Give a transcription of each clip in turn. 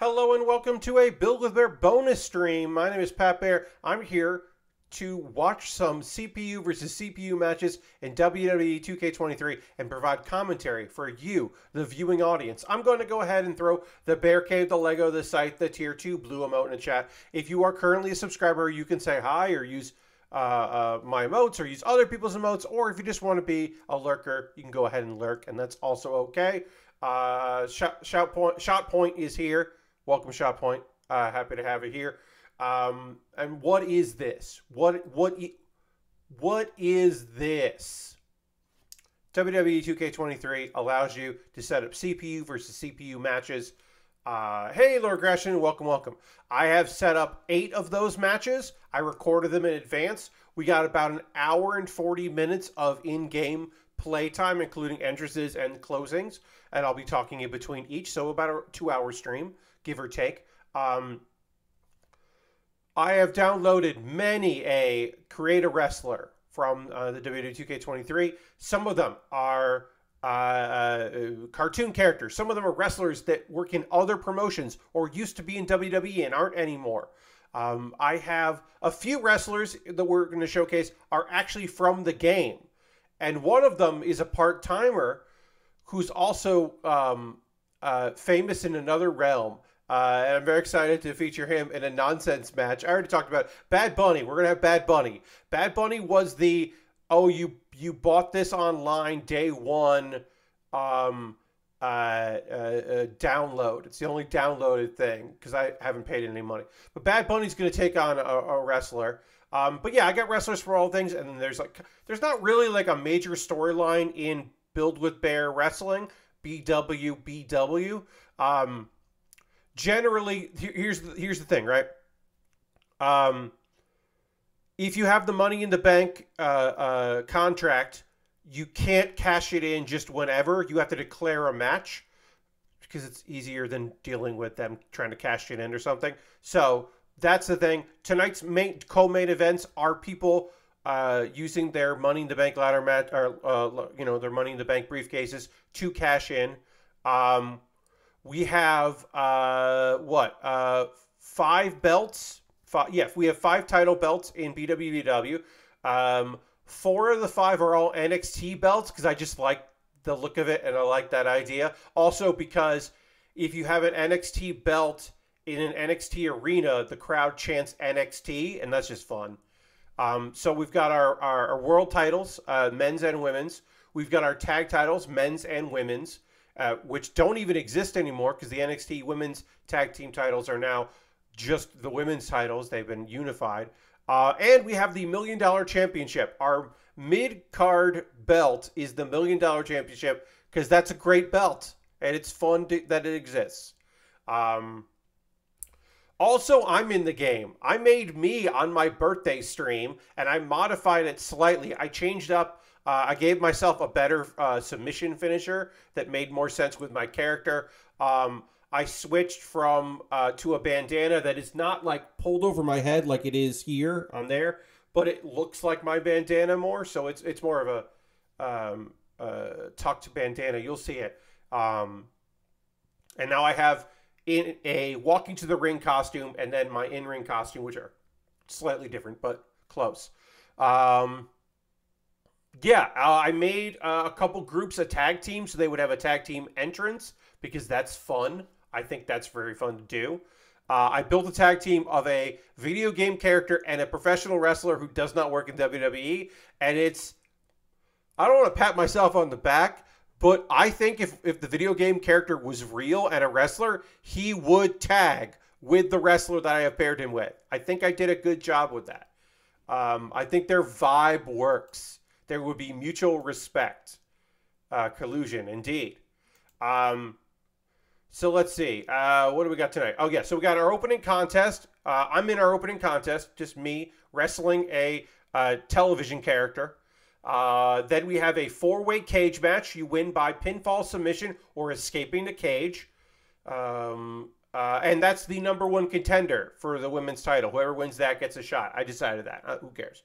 Hello and welcome to a Build with Bear bonus stream. My name is Pat Bear. I'm here to watch some CPU versus CPU matches in WWE 2K23 and provide commentary for you, the viewing audience. I'm going to go ahead and throw the Bear Cave, the Lego, the site, the Tier 2 blue emote in the chat. If you are currently a subscriber, you can say hi or use my emotes or use other people's emotes, or if you just want to be a lurker, you can go ahead and lurk, and that's also okay. Shot Point is here. Welcome, Shot Point. Happy to have you here. And what is this? What is this? WWE 2K23 allows you to set up CPU versus CPU matches. Hey, Lord Gresham, welcome. I have set up 8 of those matches. I recorded them in advance. We got about an hour and 40 minutes of in-game playtime, including entrances and closings. And I'll be talking in between each, so about a 2-hour stream, give or take. I have downloaded many a Create a Wrestler from the WWE 2K23. Some of them are cartoon characters. Some of them are wrestlers that work in other promotions or used to be in WWE and aren't anymore. I have a few wrestlers that we're going to showcase are actually from the game. And one of them is a part-timer who's also famous in another realm. And I'm very excited to feature him in a nonsense match. I already talked about Bad Bunny. We're going to have Bad Bunny. Bad Bunny was the, oh, you bought this online day one download. It's the only downloaded thing because I haven't paid any money. But Bad Bunny's going to take on a wrestler. But yeah, I got wrestlers for all things. And then there's there's not really like a major storyline in Build with Bear Wrestling, BWBW. Generally, here's the thing, right? If you have the Money in the Bank contract, you can't cash it in just whenever. You have to declare a match because it's easier than dealing with them trying to cash it in or something. So that's the thing. Tonight's co-main events are people using their Money in the Bank ladder match, or their Money in the Bank briefcases to cash in. We have 5 belts. We have 5 title belts in BWBW. 4 of the 5 are all NXT belts because I just like the look of it and I like that idea. Also because if you have an NXT belt in an NXT arena, the crowd chants NXT, and that's just fun. So we've got our world titles, men's and women's. We've got our tag titles, men's and women's. Which don't even exist anymore because the NXT women's tag team titles are now just the women's titles. They've been unified. And we have the $1 Million Championship. Our mid-card belt is the $1 Million Championship because that's a great belt. And it's fun that it exists. Also, I'm in the game. I made me on my birthday stream, and I modified it slightly. I changed up. I gave myself a better submission finisher that made more sense with my character. I switched from to a bandana that is not like pulled over my head like it is here on there, but it looks like my bandana more. So it's more of a tucked bandana. You'll see it. And now I have in a walking to the ring costume and then my in-ring costume, which are slightly different but close. I made a couple groups a tag team so they would have a tag team entrance because that's fun. I think that's very fun to do. I built a tag team of a video game character and a professional wrestler who does not work in WWE. And I don't want to pat myself on the back, but I think if the video game character was real and a wrestler, he would tag with the wrestler that I have paired him with. I think I did a good job with that. I think their vibe works. There would be mutual respect. Collusion, indeed. So let's see. What do we got tonight? Oh, yeah. So we got our opening contest. I'm in our opening contest. Just me wrestling a television character. Then we have a 4-way cage match. You win by pinfall, submission, or escaping the cage. And that's the #1 contender for the women's title. Whoever wins that gets a shot. I decided that. Who cares?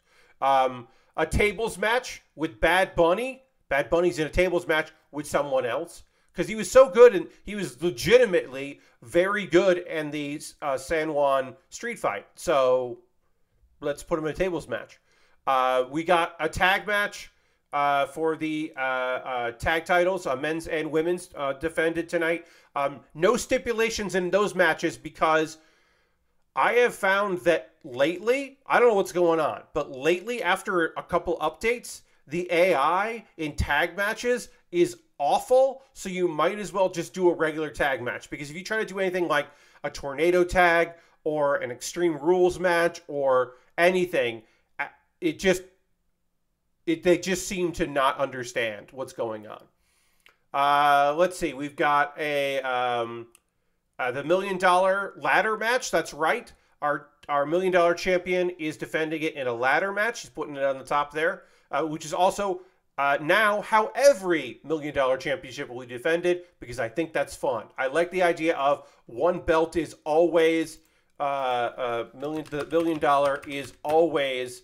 A tables match with Bad Bunny. Bad Bunny's in a tables match with someone else. because he was so good, and he was legitimately very good in the San Juan street fight. So let's put him in a tables match. We got a tag match for the tag titles, men's and women's, defended tonight. No stipulations in those matches because I have found that lately, I don't know what's going on, but lately after a couple updates, the AI in tag matches is awful, so you might as well just do a regular tag match. Because if you try to do anything like a tornado tag or an Extreme Rules match or anything, they just seem to not understand what's going on. Let's see. We've got the $1 million ladder match. That's right. Our $1 million champion is defending it in a ladder match. He's putting it on the top there, which is also now how every $1 million championship will be defended, because I think that's fun. I like the idea of one belt is always the $1 million is always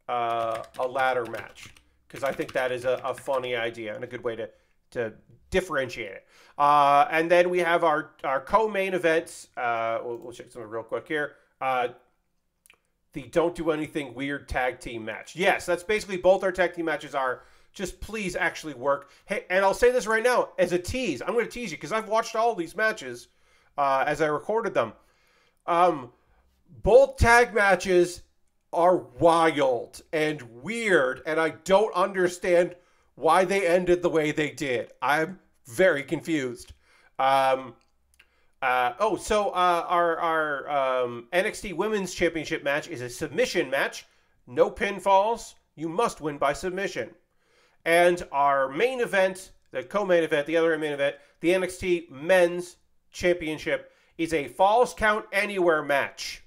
a ladder match, because I think that is a funny idea and a good way to differentiate it. And then we have our co-main events. We'll check something real quick here. The Don't Do Anything Weird tag team match. Yes, that's basically both our tag team matches are. Just please actually work. Hey, and I'll say this right now as a tease. I'm going to tease you because I've watched all these matches as I recorded them. Both tag matches are wild and weird, and I don't understand why they ended the way they did. I'm very confused. Our NXT Women's Championship match is a submission match. No pinfalls. You must win by submission. And our main event, the co-main event, the other main event, the NXT Men's Championship, is a Falls Count Anywhere match.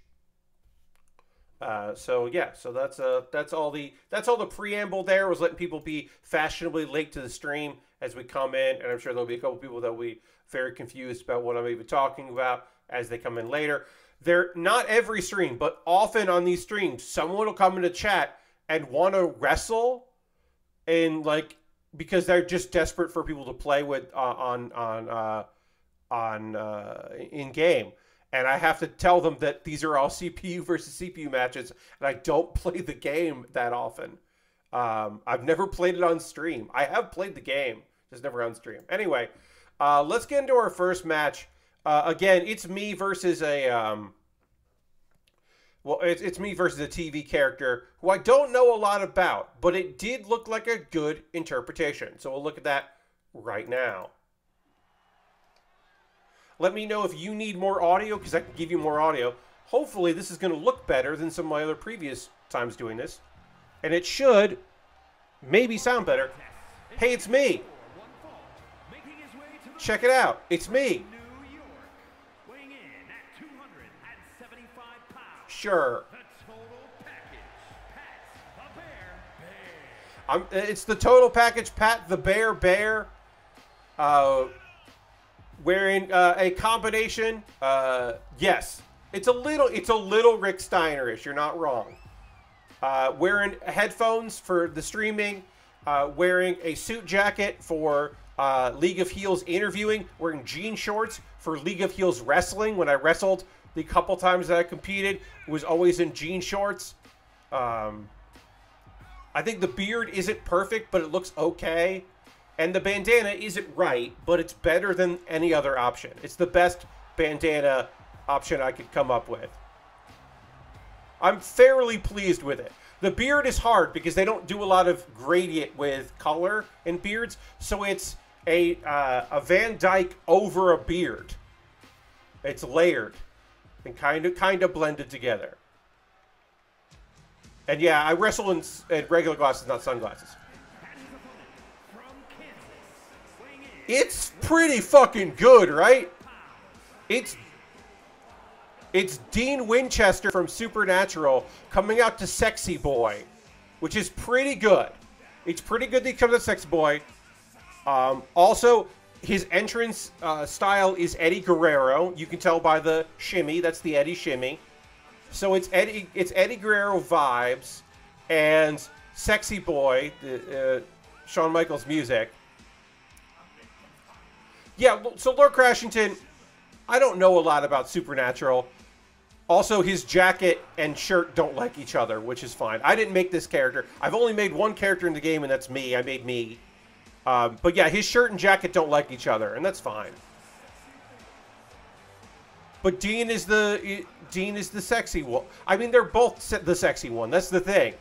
So that's all the preamble there. Was letting people be fashionably late to the stream as we come in, and I'm sure there'll be a couple people that will be very confused about what I'm even talking about as they come in later. They're not every stream, but often on these streams, someone will come into chat and want to wrestle, and because they're just desperate for people to play with in game. And I have to tell them that these are all CPU versus CPU matches, and I don't play the game that often. I've never played it on stream. I have played the game, just never on stream. Anyway, let's get into our first match. Again, it's me versus it's me versus a TV character who I don't know a lot about, but it did look like a good interpretation. So we'll look at that right now. Let me know if you need more audio, because I can give you more audio. Hopefully this is going to look better than some of my other previous times doing this. And it should maybe sound better. Hey, it's me. Check it out. It's me. Sure. It's the total package, Pat the Bear. Wearing a combination. Yes, it's a little Rick Steiner-ish. You're not wrong. Wearing headphones for the streaming. Wearing a suit jacket for League of Heels interviewing. Wearing jean shorts for League of Heels wrestling. When I wrestled the couple times that I competed, it was always in jean shorts. I think the beard isn't perfect, but it looks okay. And the bandana isn't right, but it's better than any other option. It's the best bandana option I could come up with. I'm fairly pleased with it. The beard is hard because they don't do a lot of gradient with color in beards, so it's a Van Dyke over a beard. It's layered and kind of blended together. And yeah, I wrestle in regular glasses, not sunglasses. It's pretty fucking good, right? It's Dean Winchester from Supernatural coming out to Sexy Boy, which is pretty good. It's pretty good that he comes out Sexy Boy. Also, his entrance style is Eddie Guerrero. You can tell by the shimmy. That's the Eddie shimmy. So it's Eddie Guerrero vibes and Sexy Boy, Shawn Michaels music. Yeah, so Lord Crashington, I don't know a lot about Supernatural. Also, his jacket and shirt don't like each other, which is fine. I didn't make this character. I've only made one character in the game, and that's me. I made me. But yeah, his shirt and jacket don't like each other, and that's fine. But Dean is the sexy one. I mean, they're both the sexy one. That's the thing.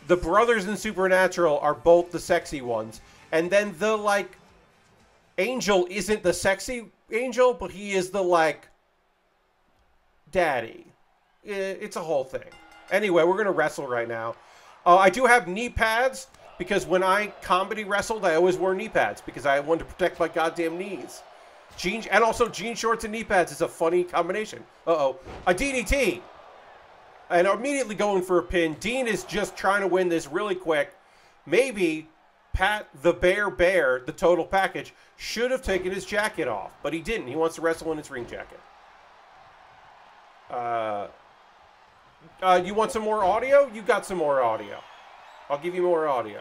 The brothers in Supernatural are both the sexy ones, and then the like Angel isn't the sexy Angel, but he is the like daddy. It's a whole thing. Anyway, we're going to wrestle right now. I do have knee pads because when I comedy wrestled, I always wore knee pads because I wanted to protect my goddamn knees. And also jean shorts and knee pads is a funny combination. Uh-oh. A DDT. And immediately going for a pin. Dean is just trying to win this really quick. Maybe Pat the Bear, the total package, should have taken his jacket off. But he didn't. He wants to wrestle in his ring jacket. You want some more audio? You got some more audio. I'll give you more audio.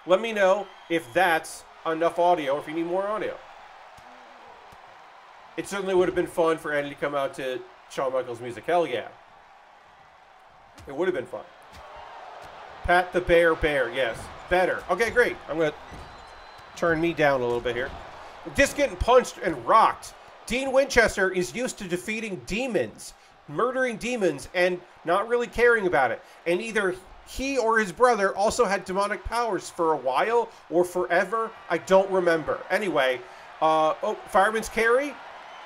Let me know if that's enough audio or if you need more audio. It certainly would have been fun for Eddie to come out to Shawn Michaels' music. Hell yeah. It would have been fun. Pat the Bear, yes. Better. Okay, great. I'm going to turn me down a little bit here. Just getting punched and rocked. Dean Winchester is used to defeating demons, murdering demons, and not really caring about it. And either he or his brother also had demonic powers for a while or forever. I don't remember. Anyway, Fireman's Carry,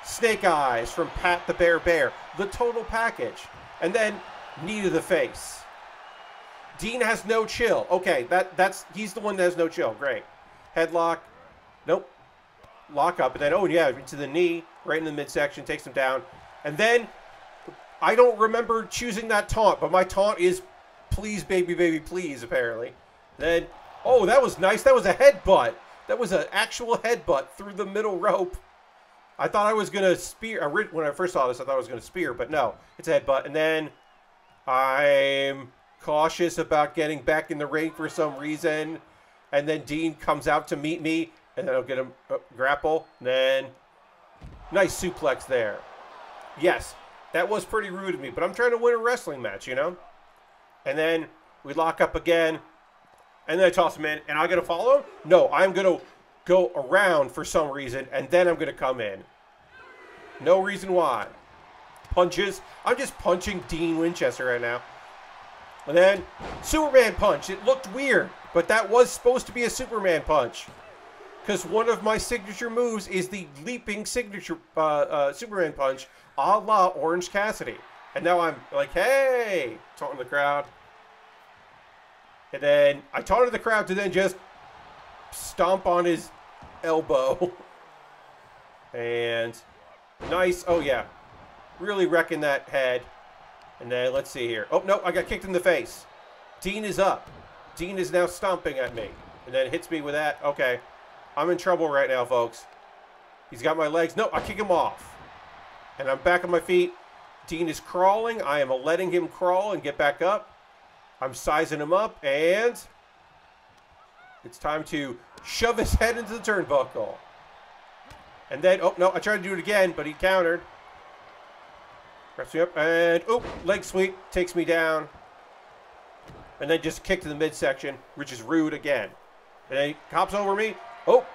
Snake Eyes from Pat the Bear, the total package. And then knee to the face. Dean has no chill. Okay, he's the one that has no chill. Great. Headlock. Nope. Lock up. And then, oh yeah, into the knee, right in the midsection, takes him down. And then, I don't remember choosing that taunt, but my taunt is, please, baby, baby, please, apparently. Then, oh, that was nice. That was a headbutt. That was an actual headbutt through the middle rope. I thought I was going to spear. When I first saw this, I thought I was going to spear, but no. It's a headbutt. And then, I'm cautious about getting back in the ring for some reason. And then Dean comes out to meet me. And then I'll get him grapple. And then, nice suplex there. Yes, that was pretty rude of me. But I'm trying to win a wrestling match, you know? And then we lock up again. And then I toss him in. And I'm going to follow him? No, I'm going to go around for some reason. And then I'm going to come in. No reason why. Punches. I'm just punching Dean Winchester right now. And then Superman punch. It looked weird. But that was supposed to be a Superman punch. Because one of my signature moves is the leaping signature Superman punch a la Orange Cassidy. And now I'm like, hey, taunting the crowd. And then I taunted the crowd to then just stomp on his elbow. And nice. Oh, yeah. Really wrecking that head. And then let's see here. Oh, no, I got kicked in the face. Dean is up. Dean is now stomping at me. And then hits me with that. Okay. I'm in trouble right now, folks. He's got my legs. No, I kick him off. And I'm back on my feet. Dean is crawling. I am letting him crawl and get back up. I'm sizing him up. And it's time to shove his head into the turnbuckle. And then, oh, no, I tried to do it again, but he countered. Wraps me up. And, oh, leg sweep. Takes me down. And then just kick to the midsection, which is rude again. And then he hops over me. Oh,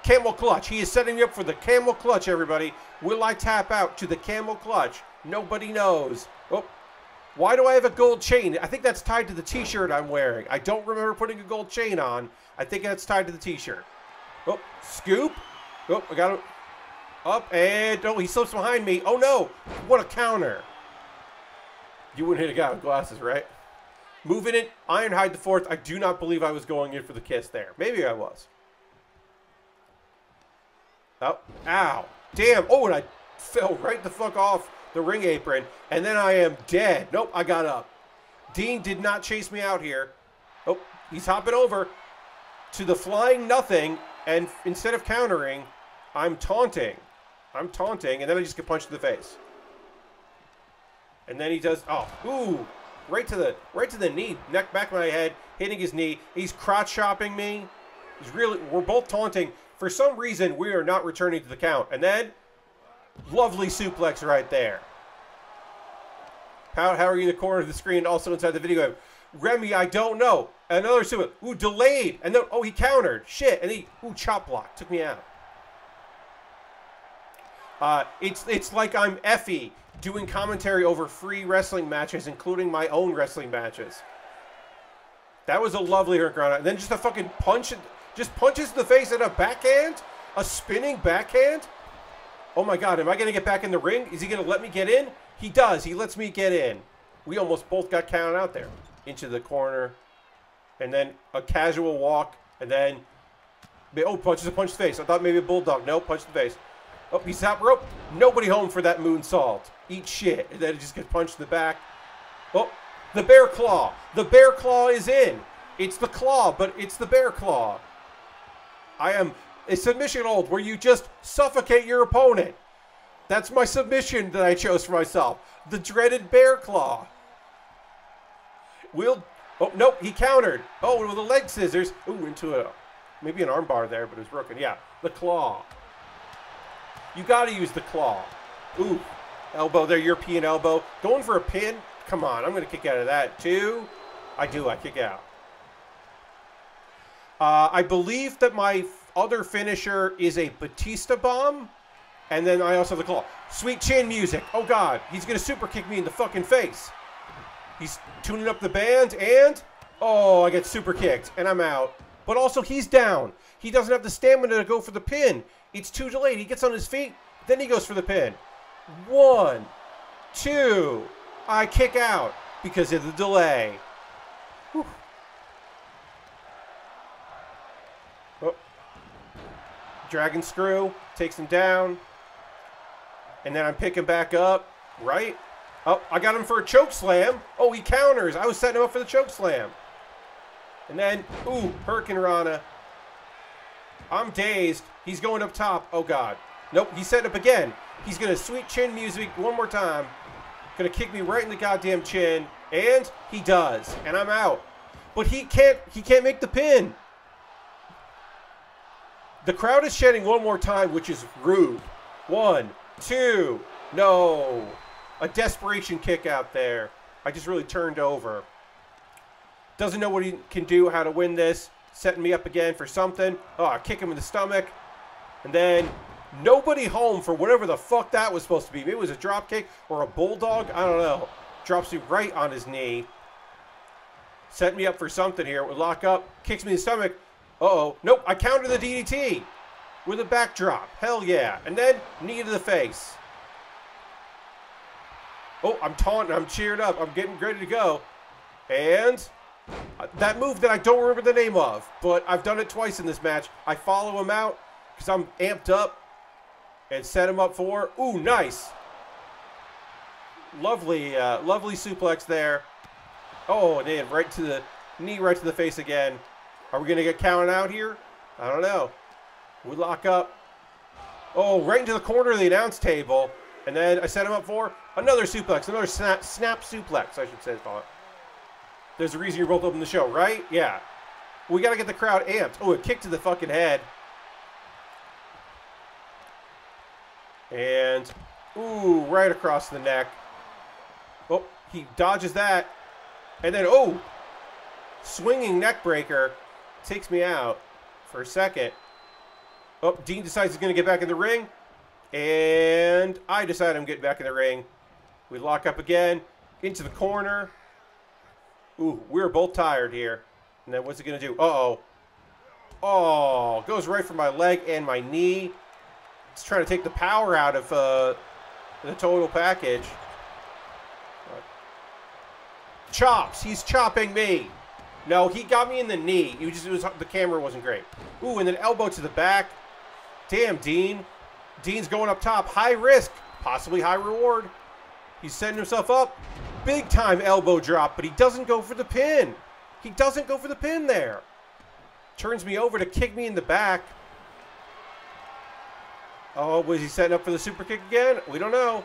camel clutch. He is setting me up for the camel clutch, everybody. Will I tap out to the camel clutch? Nobody knows. Oh, why do I have a gold chain? I think that's tied to the t-shirt I'm wearing. I don't remember putting a gold chain on. I think that's tied to the t-shirt. Oh, scoop. Oh, I got him up. And, oh, he slips behind me. Oh, no. What a counter. You wouldn't hit a guy with glasses, right? Moving it. Ironhide the fourth. I do not believe I was going in for the kiss there. Maybe I was. Oh, ow. Damn. Oh, and I fell right the fuck off the ring apron. And then I am dead. Nope, I got up. Dean did not chase me out here. Oh, he's hopping over to the flying nothing. And instead of countering, I'm taunting. I'm taunting. And then I just get punched in the face. And then he does, oh, ooh. Right to the knee. Neck back of my head. Hitting his knee. He's crotch chopping me. He's really, we're both taunting. For some reason, we are not returning to the count. And then, lovely suplex right there. How are you in the corner of the screen, also inside the video game? Remy, I don't know. Another suplex. Ooh, delayed. And then, oh, he countered. Shit. And he, ooh, chop block. Took me out. It's like I'm Effie doing commentary over free wrestling matches, including my own wrestling matches. That was a lovely hurricane. And then just a fucking punch. Just punches in the face and a backhand? A spinning backhand? Oh my God, am I going to get back in the ring? Is he going to let me get in? He does. He lets me get in. We almost both got counted out there. Into the corner. And then a casual walk. And then, oh, punches a punch to the face. I thought maybe a bulldog. No, punch to the face. Oh, he's top rope. Nobody home for that moonsault. Eat shit. And then it just gets punched in the back. Oh, the bear claw. The bear claw is in. It's the claw, but it's the bear claw. I am a submission hold where you just suffocate your opponent. That's my submission that I chose for myself. The dreaded bear claw. Oh, nope, he countered. Oh, with the leg scissors. Ooh, into maybe an armbar there, but it was broken. Yeah, the claw. You got to use the claw. Ooh, elbow there, European elbow. Going for a pin. Come on, I'm going to kick out of that too. I kick out. I believe that my other finisher is a Batista bomb. And then I also have the claw. Sweet chin music. Oh, God. He's going to super kick me in the fucking face. He's tuning up the band. And, oh, I get super kicked. And I'm out. But also, he's down. He doesn't have the stamina to go for the pin. It's too delayed. He gets on his feet. Then he goes for the pin. 1, 2. I kick out because of the delay. Whew. Oh. Dragon screw takes him down. And then I'm picking back up. Right? Oh, I got him for a choke slam. Oh, he counters. I was setting him up for the choke slam. And then, ooh, Hurricane Rana. I'm dazed. He's going up top. Oh, God. Nope, he's setting up again. He's going to sweet chin music one more time. Going to kick me right in the goddamn chin. And he does. And I'm out. But he can't make the pin. The crowd is chanting one more time, which is rude. 1, 2. No. A desperation kick out there. I just really turned over. Doesn't know what he can do, how to win this. Setting me up again for something. Oh, I kick him in the stomach. And then nobody home for whatever the fuck that was supposed to be. Maybe it was a drop kick or a bulldog. I don't know. Drops me right on his knee. Setting me up for something here. We lock up. Kicks me in the stomach. Uh-oh. Nope. I counter the DDT with a backdrop. Hell yeah. And then knee to the face. Oh, I'm taunting. I'm cheered up. I'm getting ready to go. And that move that I don't remember the name of, but I've done it twice in this match. I follow him out because I'm amped up and set him up for, ooh, nice. Lovely, lovely suplex there. Oh, and then right to the knee, right to the face again. Are we going to get counted out here? I don't know. We lock up. Oh, right into the corner of the announce table. And then I set him up for another suplex, another snap suplex, I should say. There's a reason you're both opening the show, right? Yeah. We got to get the crowd amped. Oh, a kick to the fucking head. And, ooh, right across the neck. Oh, he dodges that. And then, oh, swinging neck breaker takes me out for a second. Oh, Dean decides he's going to get back in the ring. And I decide I'm getting back in the ring. We lock up again. Into the corner. Ooh, we're both tired here. And then what's it going to do? Uh-oh. Oh, goes right for my leg and my knee. It's trying to take the power out of the total package. Chops. He's chopping me. No, he got me in the knee. The camera wasn't great. Ooh, and then elbow to the back. Damn, Dean. Dean's going up top. High risk. Possibly high reward. He's setting himself up. Big time elbow drop, but he doesn't go for the pin. He doesn't go for the pin there. Turns me over to kick me in the back. Oh, was he setting up for the super kick again? We don't know.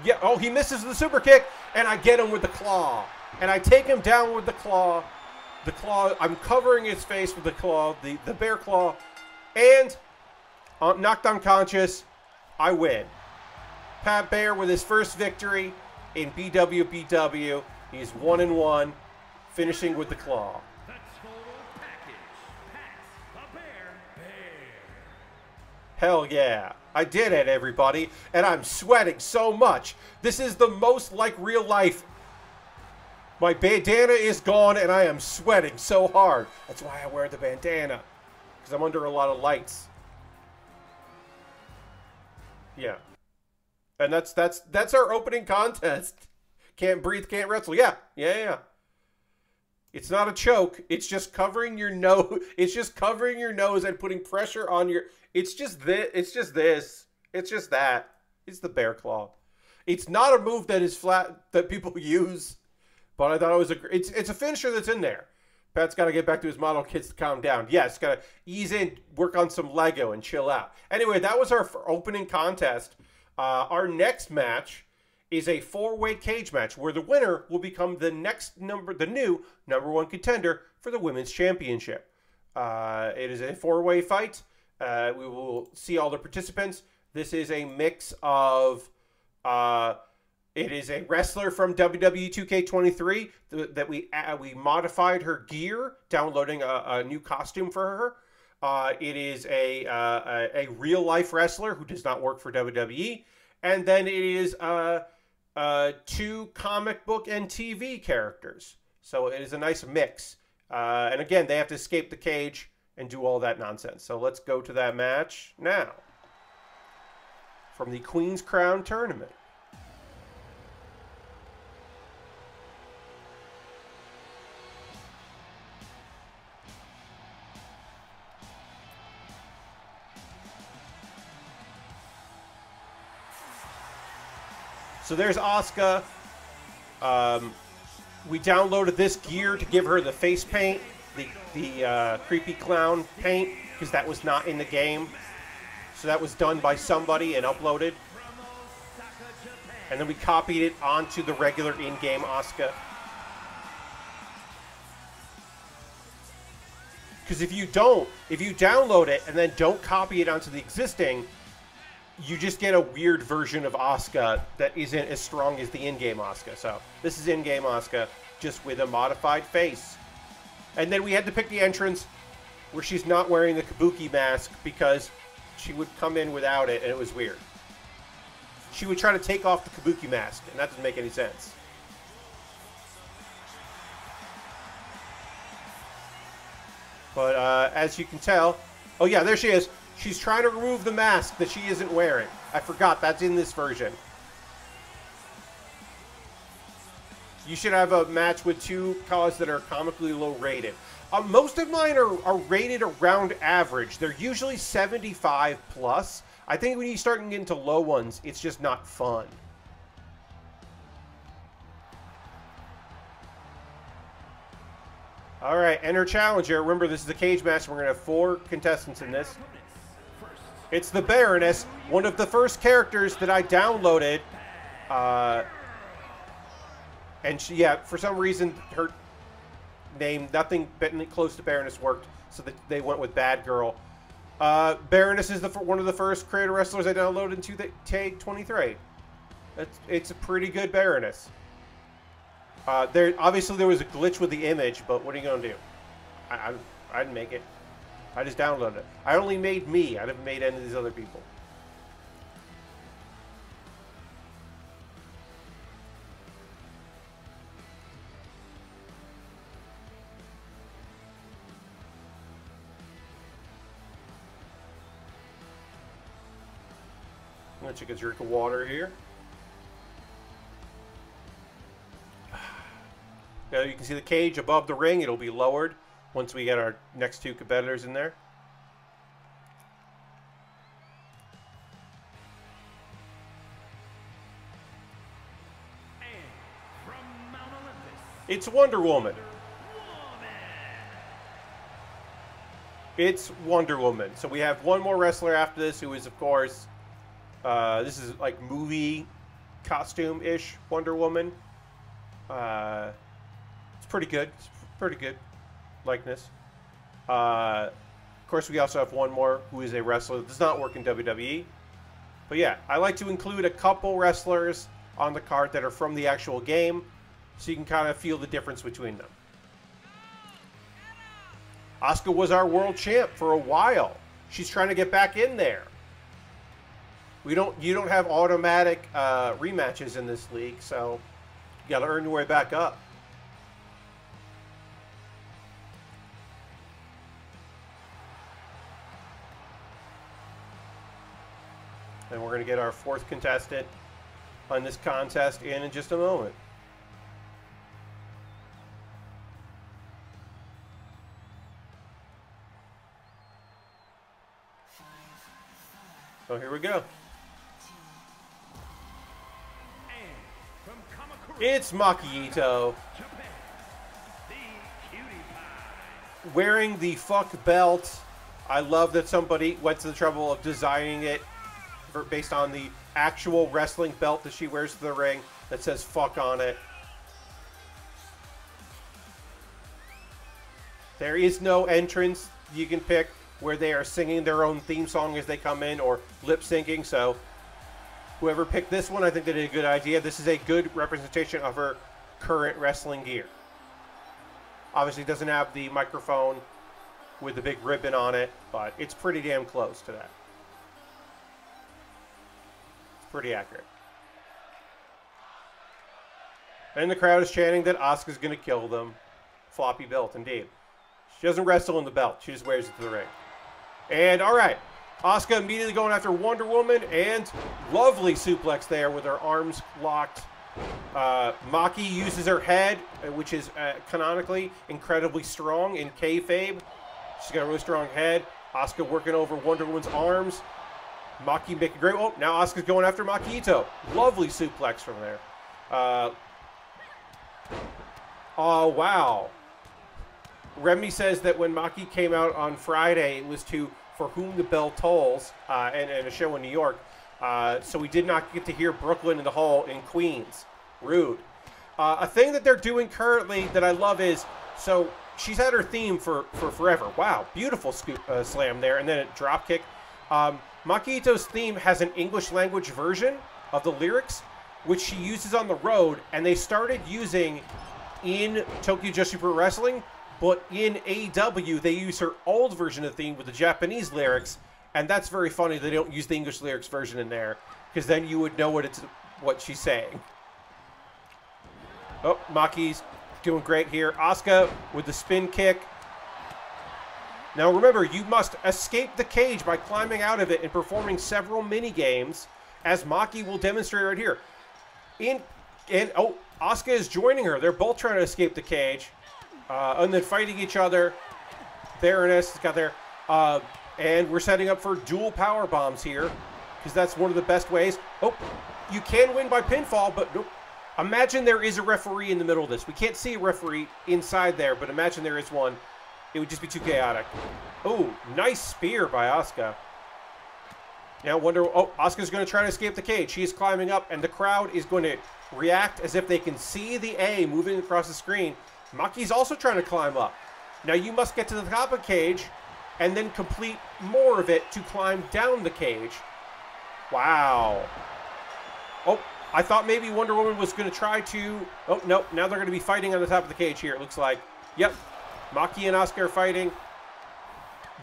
Yeah. Oh, he misses the super kick, and I get him with the claw. And I take him down with the claw. The claw, I'm covering his face with the claw, the bear claw. And knocked unconscious. I win. Pat Bear with his first victory in BWBW. He's 1-1, finishing with the claw. The total package. Pat Bear. Hell yeah. I did it, everybody. And I'm sweating so much. This is the most like real life. My bandana is gone and I am sweating so hard. That's why I wear the bandana. Because I'm under a lot of lights. Yeah. And that's our opening contest. Can't breathe, can't wrestle. Yeah. It's not a choke. It's just covering your nose. It's just covering your nose and putting pressure on your... It's just this. It's just this. It's just that. It's the bear claw. It's not a move that is flat that people use, but I thought it was it's a finisher that's in there. Pat's got to get back to his model kits to calm down. Yes, got to ease in, work on some Lego, and chill out. Anyway, that was our opening contest. Our next match is a 4-way cage match where the winner will become the new number 1 contender for the Women's Championship. It is a 4-way fight. We will see all the participants. This is a mix of, it is a wrestler from WWE 2K23 that we modified her gear, downloading a new costume for her. It is a real life wrestler who does not work for WWE, and then it is 2 comic book and TV characters. So it is a nice mix. And again, they have to escape the cage and do all that nonsense. So let's go to that match now. From the Queen's Crown Tournament. So there's Asuka. We downloaded this gear to give her the face paint, the creepy clown paint, because that was not in the game. So that was done by somebody and uploaded. And then we copied it onto the regular in-game Asuka. Because if you download it and then don't copy it onto the existing, you just get a weird version of Asuka that isn't as strong as the in-game Asuka. So this is in-game Asuka, just with a modified face. And then we had to pick the entrance where she's not wearing the kabuki mask because she would come in without it, and it was weird. She would try to take off the kabuki mask, and that doesn't make any sense. But as you can tell... Oh yeah, there she is. She's trying to remove the mask that she isn't wearing. I forgot, that's in this version. You should have a match with 2 colors that are comically low rated. Most of mine are rated around average. They're usually 75 plus. I think when you start getting into low ones, it's just not fun. All right, enter challenger. Remember, this is a cage match. We're going to have 4 contestants in this. It's the Baroness, one of the first characters that I downloaded. And she, yeah, for some reason, her name, nothing close to Baroness worked, so they went with Bad Girl. Baroness is one of the first creator wrestlers I downloaded in 2K23. It's a pretty good Baroness. Obviously there was a glitch with the image, but what are you gonna do? I didn't make it. I just downloaded it. I only made me. I didn't made any of these other people. I'm gonna take a drink of water here. Now you can see the cage above the ring. It'll be lowered once we get our next 2 competitors in there. And from Mount Olympus, It's Wonder Woman. It's Wonder Woman. So we have one more wrestler after this, who is, of course, this is like movie costume-ish Wonder Woman. It's pretty good. It's pretty good likeness. Of course, we also have one more who is a wrestler that does not work in WWE. But yeah, I like to include a couple wrestlers on the card that are from the actual game, so you can kind of feel the difference between them. Asuka was our world champ for a while. She's trying to get back in there. You don't have automatic rematches in this league, so you got to earn your way back up. And we're going to get our fourth contestant on this contest in just a moment. So here we go. It's Maki Ito. Wearing the fuck belt. I love that somebody went to the trouble of designing it based on the actual wrestling belt that she wears to the ring that says fuck on it. There is no entrance you can pick where they are singing their own theme song as they come in or lip syncing, so whoever picked this one, I think they did a good idea. This is a good representation of her current wrestling gear. Obviously it doesn't have the microphone with the big ribbon on it, but it's pretty damn close to that. Pretty accurate. And the crowd is chanting that Asuka's going to kill them. Floppy belt, indeed. She doesn't wrestle in the belt. She just wears it to the ring. And, all right. Asuka immediately going after Wonder Woman. And lovely suplex there with her arms locked. Maki uses her head, which is canonically incredibly strong in kayfabe. She's got a really strong head. Asuka working over Wonder Woman's arms. Maki making great. Oh, now Asuka's going after Maki Ito. Lovely suplex from there. Oh, wow. Remy says that when Maki came out on Friday, it was to For Whom the Bell Tolls and a show in New York. So we did not get to hear Brooklyn in the Hall in Queens. Rude. A thing that they're doing currently that I love is, so she's had her theme for forever. Wow, beautiful slam there. And then a drop kick. Maki Ito's theme has an English language version of the lyrics, which she uses on the road, and they started using in Tokyo Joshi Pro Wrestling, but in AEW, they use her old version of the theme with the Japanese lyrics, and that's very funny. They don't use the English lyrics version in there, because then you would know what she's saying. Oh, Maki's doing great here. Asuka with the spin kick. Now remember, you must escape the cage by climbing out of it and performing several mini-games, as Maki will demonstrate right here. Oh, Asuka is joining her. They're both trying to escape the cage. And then fighting each other. Baroness has got there. And we're setting up for dual power bombs here, because that's one of the best ways. Oh, you can win by pinfall, but nope. Imagine there is a referee in the middle of this. We can't see a referee inside there, but imagine there is one. It would just be too chaotic. Oh, nice spear by Asuka. Now Asuka's going to try to escape the cage. She is climbing up, and the crowd is going to react as if they can see the A moving across the screen. Maki's also trying to climb up. Now you must get to the top of the cage, and then complete more of it to climb down the cage. Wow. Oh, I thought maybe Wonder Woman was going to try to... Oh, no. Now they're going to be fighting on the top of the cage here, it looks like. Yep. Maki and Asuka are fighting.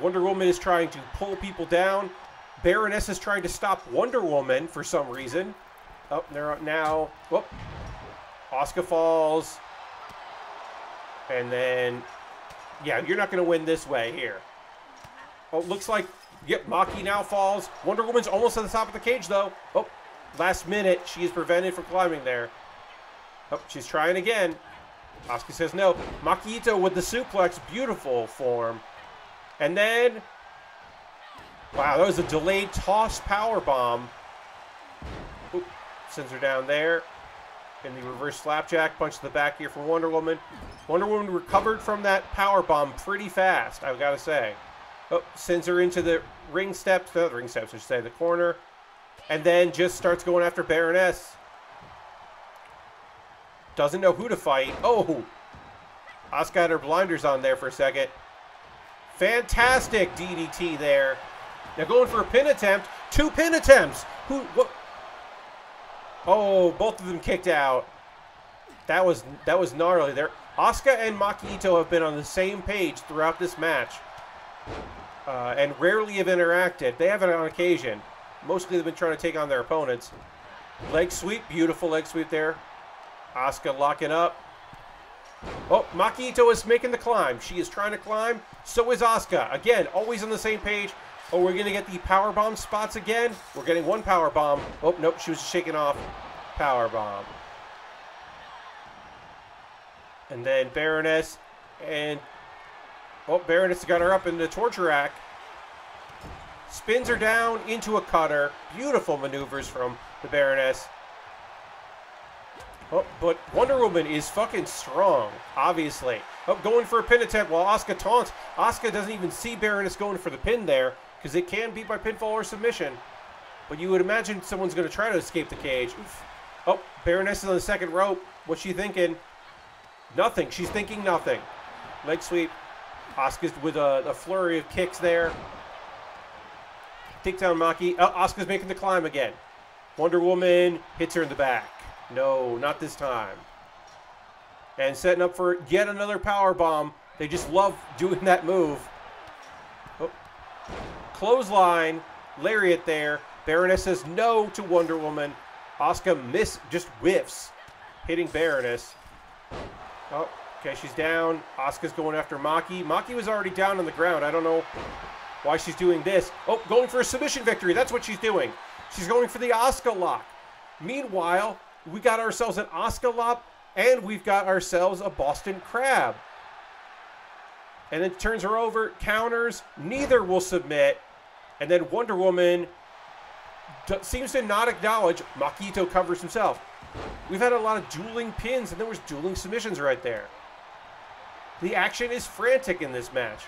Wonder Woman is trying to pull people down. Baroness is trying to stop Wonder Woman for some reason. Oh, they're now... Whoop. Asuka falls. And then... Yeah, you're not going to win this way here. Oh, looks like... Yep, Maki now falls. Wonder Woman's almost at the top of the cage, though. Oh, last minute, she is prevented from climbing there. Oh, she's trying again. Asuka says no. Maki Ito with the suplex. Beautiful form. And then... Wow, that was a delayed toss powerbomb. Sends her down there. And the reverse slapjack punch to the back here from Wonder Woman. Wonder Woman recovered from that powerbomb pretty fast, I've got to say. Oh, sends her into the ring steps. No, the ring steps, I should say, the corner. And then just starts going after Baroness. Doesn't know who to fight. Oh! Asuka had her blinders on there for a second. Fantastic DDT there. Now going for a pin attempt. 2 pin attempts. What? Oh, both of them kicked out. That was gnarly there. Asuka and Maki Ito have been on the same page throughout this match. And rarely have interacted. They haven't on occasion. Mostly they've been trying to take on their opponents. Leg sweep. Beautiful leg sweep there. Asuka locking up. Oh, Maki Ito is making the climb. She is trying to climb. So is Asuka. Again, always on the same page. Oh, we're going to get the powerbomb spots again. We're getting one powerbomb. Oh, nope. She was shaking off. Powerbomb. And then Baroness. And... oh, Baroness got her up in the torture rack. Spins her down into a cutter. Beautiful maneuvers from the Baroness. Oh, but Wonder Woman is fucking strong, obviously. Oh, going for a pin attempt while Asuka taunts. Asuka doesn't even see Baroness going for the pin there, because it can be by pinfall or submission. But you would imagine someone's going to try to escape the cage. Oof. Oh, Baroness is on the second rope. What's she thinking? Nothing. She's thinking nothing. Leg sweep. Asuka's with a flurry of kicks there. Takedown Maki. Oh, Asuka's making the climb again. Wonder Woman hits her in the back. No, not this time. And setting up for yet another power bomb. They just love doing that move. Oh. Clothesline. Lariat there. Baroness says no to Wonder Woman. Asuka just whiffs. Hitting Baroness. Oh, okay, she's down. Asuka's going after Maki. Maki was already down on the ground. I don't know why she's doing this. Oh, going for a submission victory. That's what she's doing. She's going for the Asuka lock. Meanwhile, we got ourselves an Asuka lock, and we've got ourselves a Boston Crab. And then turns her over, counters. Neither will submit. And then Wonder Woman seems to not acknowledge Maki Ito covers himself. We've had a lot of dueling pins, and there was dueling submissions right there. The action is frantic in this match.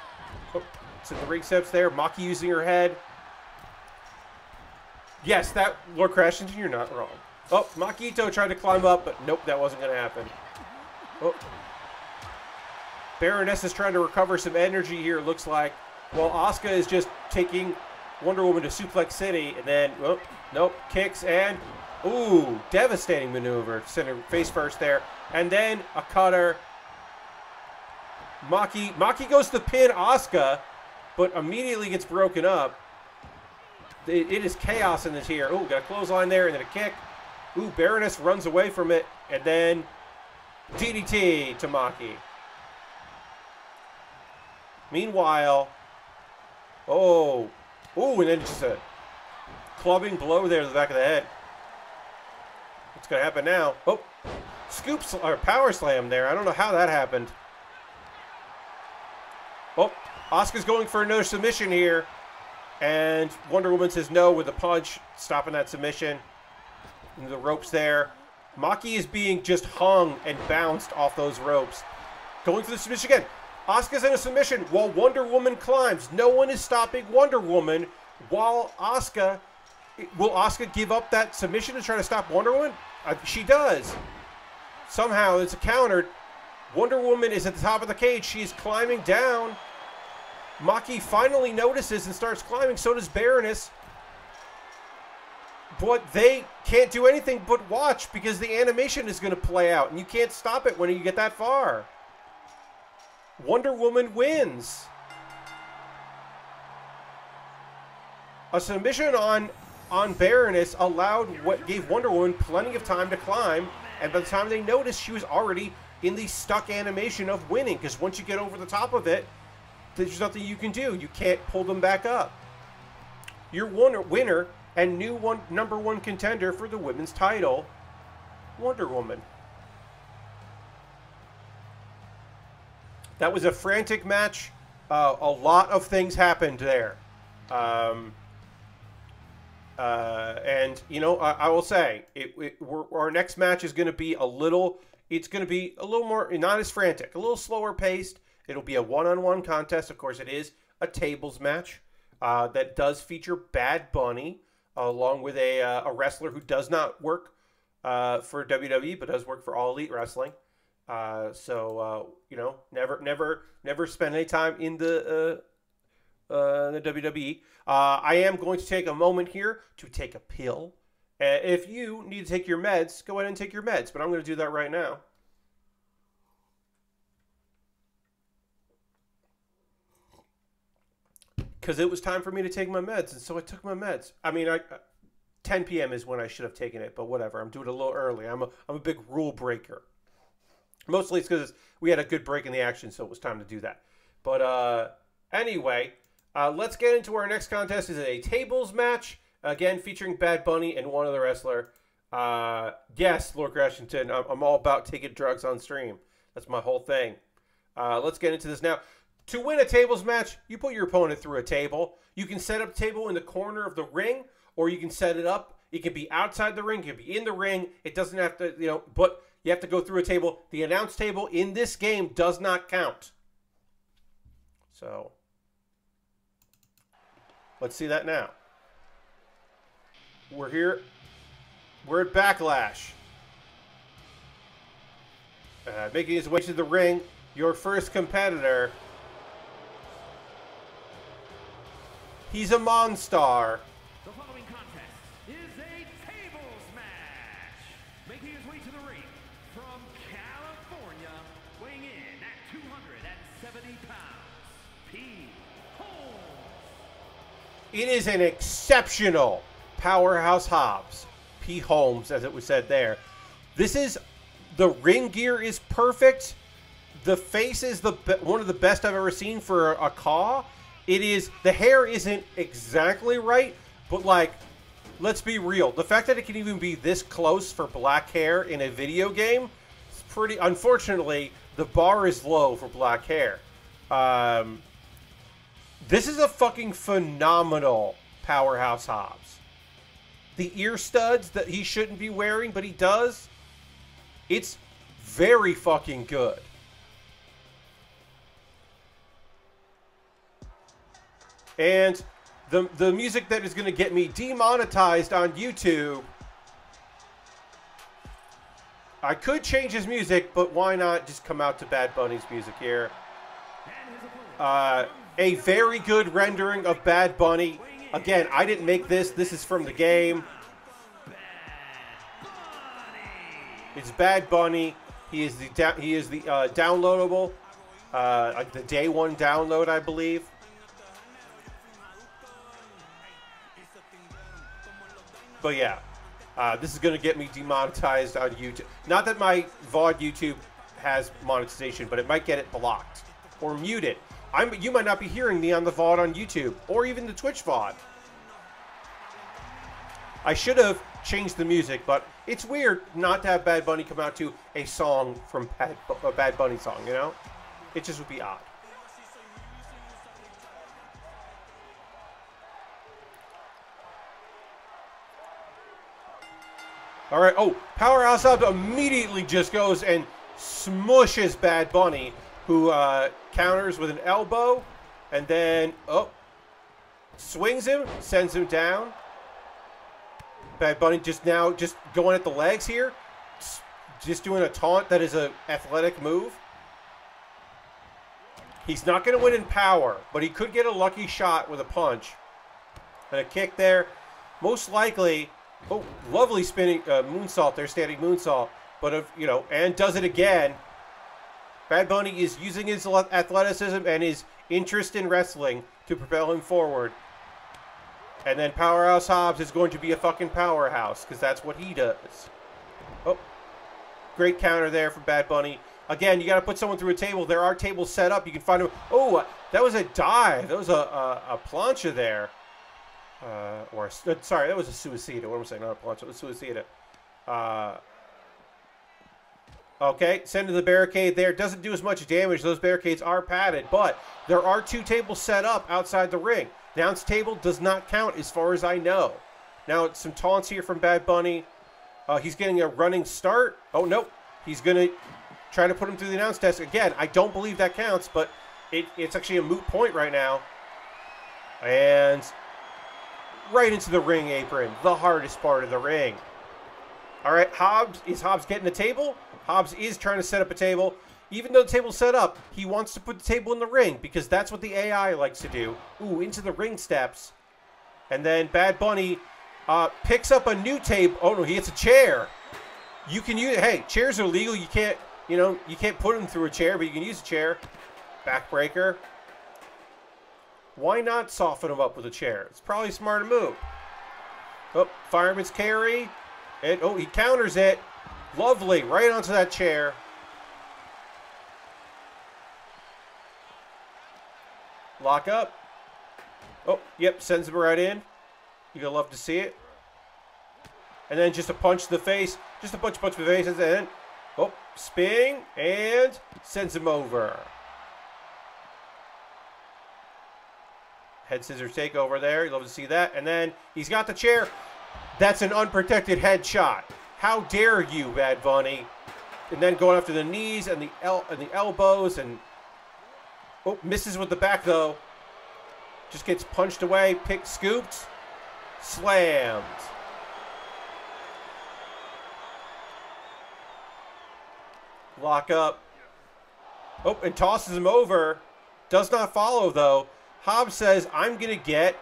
Oh, so the ring steps there. Maki using her head. Yes, that, Lord Crashington, you're not wrong. Oh, Maki Ito tried to climb up, but nope, that wasn't going to happen. Oh. Baroness is trying to recover some energy here, it looks like. While Asuka is just taking Wonder Woman to Suplex City, and then, oh, nope, kicks and, ooh, devastating maneuver. Center face first there. And then a cutter. Maki goes to pin Asuka, but immediately gets broken up. It is chaos in this here. Ooh, got a clothesline there and then a kick. Ooh, Baroness runs away from it. And then DDT to Maki. Meanwhile, oh, ooh, and then just a clubbing blow there to the back of the head. What's going to happen now? Oh, or power slam there. I don't know how that happened. Oh, Asuka's going for another submission here. And Wonder Woman says no with a punch, stopping that submission. And the ropes there. Maki is being just hung and bounced off those ropes. Going for the submission again. Asuka's in a submission while Wonder Woman climbs. No one is stopping Wonder Woman while Asuka... Will Asuka give up that submission to try to stop Wonder Woman? She does. Somehow it's countered. Wonder Woman is at the top of the cage. She is climbing down. Maki finally notices and starts climbing. So does Baroness. But they can't do anything but watch because the animation is going to play out. And you can't stop it when you get that far. Wonder Woman wins. A submission on Baroness gave Wonder Woman plenty of time to climb. And by the time they noticed, she was already in the stuck animation of winning. Because once you get over the top of it, there's nothing you can do. You can't pull them back up. Your winner and new number one contender for the women's title, Wonder Woman. That was a frantic match. A lot of things happened there. And, you know, I will say, our next match is going to be it's going to be a little more, not as frantic, a little slower paced. It'll be a one-on-one contest. Of course, it is a tables match that does feature Bad Bunny, along with a wrestler who does not work for WWE, but does work for All Elite Wrestling. So you know, never spend any time in the in the WWE. I am going to take a moment here to take a pill. If you need to take your meds, go ahead and take your meds. But I'm going to do that right now. Because it was time for me to take my meds, and so I took my meds. I mean, 10 p.m. is when I should have taken it, but whatever. I'm doing it a little early. I'm a big rule breaker. Mostly it's because we had a good break in the action, so it was time to do that. But anyway, let's get into our next contest. It's a tables match, again, featuring Bad Bunny and one other wrestler. Yes, Lord Crashington, I'm all about taking drugs on stream. That's my whole thing. Let's get into this now. To win a tables match, you put your opponent through a table. You can set up a table in the corner of the ring, or you can set it up. It can be outside the ring. It can be in the ring. It doesn't have to, but you have to go through a table. The announce table in this game does not count. So, let's see that now. We're here. We're at Backlash. Making his way to the ring, your first competitor. He's a Monstar. The following contest is a tables match. Making his way to the ring from California, weighing in at 270 pounds, P. Holmes. It is an exceptional powerhouse Hobbs. P. Holmes, as it was said there. The ring gear is perfect. The face is one of the best I've ever seen for a Caw. The hair isn't exactly right, but like, let's be real. The fact that it can even be this close for black hair in a video game, it's pretty, unfortunately, the bar is low for black hair. This is a fucking phenomenal powerhouse Hobbs. The ear studs that he shouldn't be wearing, but he does, it's very fucking good. And the music that is going to get me demonetized on YouTube, I could change his music, but why not just come out to Bad Bunny's music here? A very good rendering of Bad Bunny. Again, I didn't make this. This is from the game. It's Bad Bunny. He is the downloadable, like the day one download, I believe. But yeah, this is going to get me demonetized on YouTube. Not that my VOD YouTube has monetization, but it might get it blocked or muted. You might not be hearing me on the VOD on YouTube or even the Twitch VOD. I should have changed the music, but it's weird not to have Bad Bunny come out to a song from a Bad Bunny song, you know? It just would be odd. All right. Oh, Powerhouse Hobbs immediately just goes and smushes Bad Bunny, who counters with an elbow, and then swings him, sends him down. Bad Bunny just going at the legs here, just doing a taunt that is an athletic move. He's not going to win in power, but he could get a lucky shot with a punch and a kick there. Most likely. Oh, lovely spinning moonsault there, standing moonsault. But, and does it again. Bad Bunny is using his athleticism and his interest in wrestling to propel him forward. And then Powerhouse Hobbs is going to be a fucking powerhouse, because that's what he does. Oh, great counter there from Bad Bunny. Again, you got to put someone through a table. There are tables set up. You can find them. Oh, that was a dive. That was a plancha there. Sorry, that was a suicida. What am I saying? Not a plancha. It was suicida. Okay, send to the barricade there. Doesn't do as much damage. Those barricades are padded, but there are two tables set up outside the ring. Announce table does not count as far as I know. Now, some taunts here from Bad Bunny. He's getting a running start. Oh, no. He's going to try to put him through the announce desk. Again, I don't believe that counts, but it's actually a moot point right now. And right into the ring apron, the hardest part of the ring. All right, Hobbs getting the table? Hobbs is trying to set up a table. Even though the table's set up, he wants to put the table in the ring because that's what the AI likes to do. Ooh, into the ring steps. And then Bad Bunny picks up a new table. Oh, no, he hits a chair. You can use, hey, chairs are legal. You can't, you can't put them through a chair, but you can use a chair. Backbreaker. Why not soften him up with a chair? It's probably a smarter move. Oh, fireman's carry. And, oh, he counters it. Lovely. Right onto that chair. Lock up. Oh, yep, sends him right in. You're going to love to see it. And then just a punch to the face. Just a punch to the face. And then, oh, spin. And sends him over. Head scissors takeover there. You love to see that. And then he's got the chair. That's an unprotected headshot. How dare you, Bad Bunny? And then going after the knees and the elbows. And, oh, misses with the back, though. Just gets punched away, scooped, slammed. Lock up. Oh, and tosses him over. Does not follow, though. Hobbs says, I'm going to get,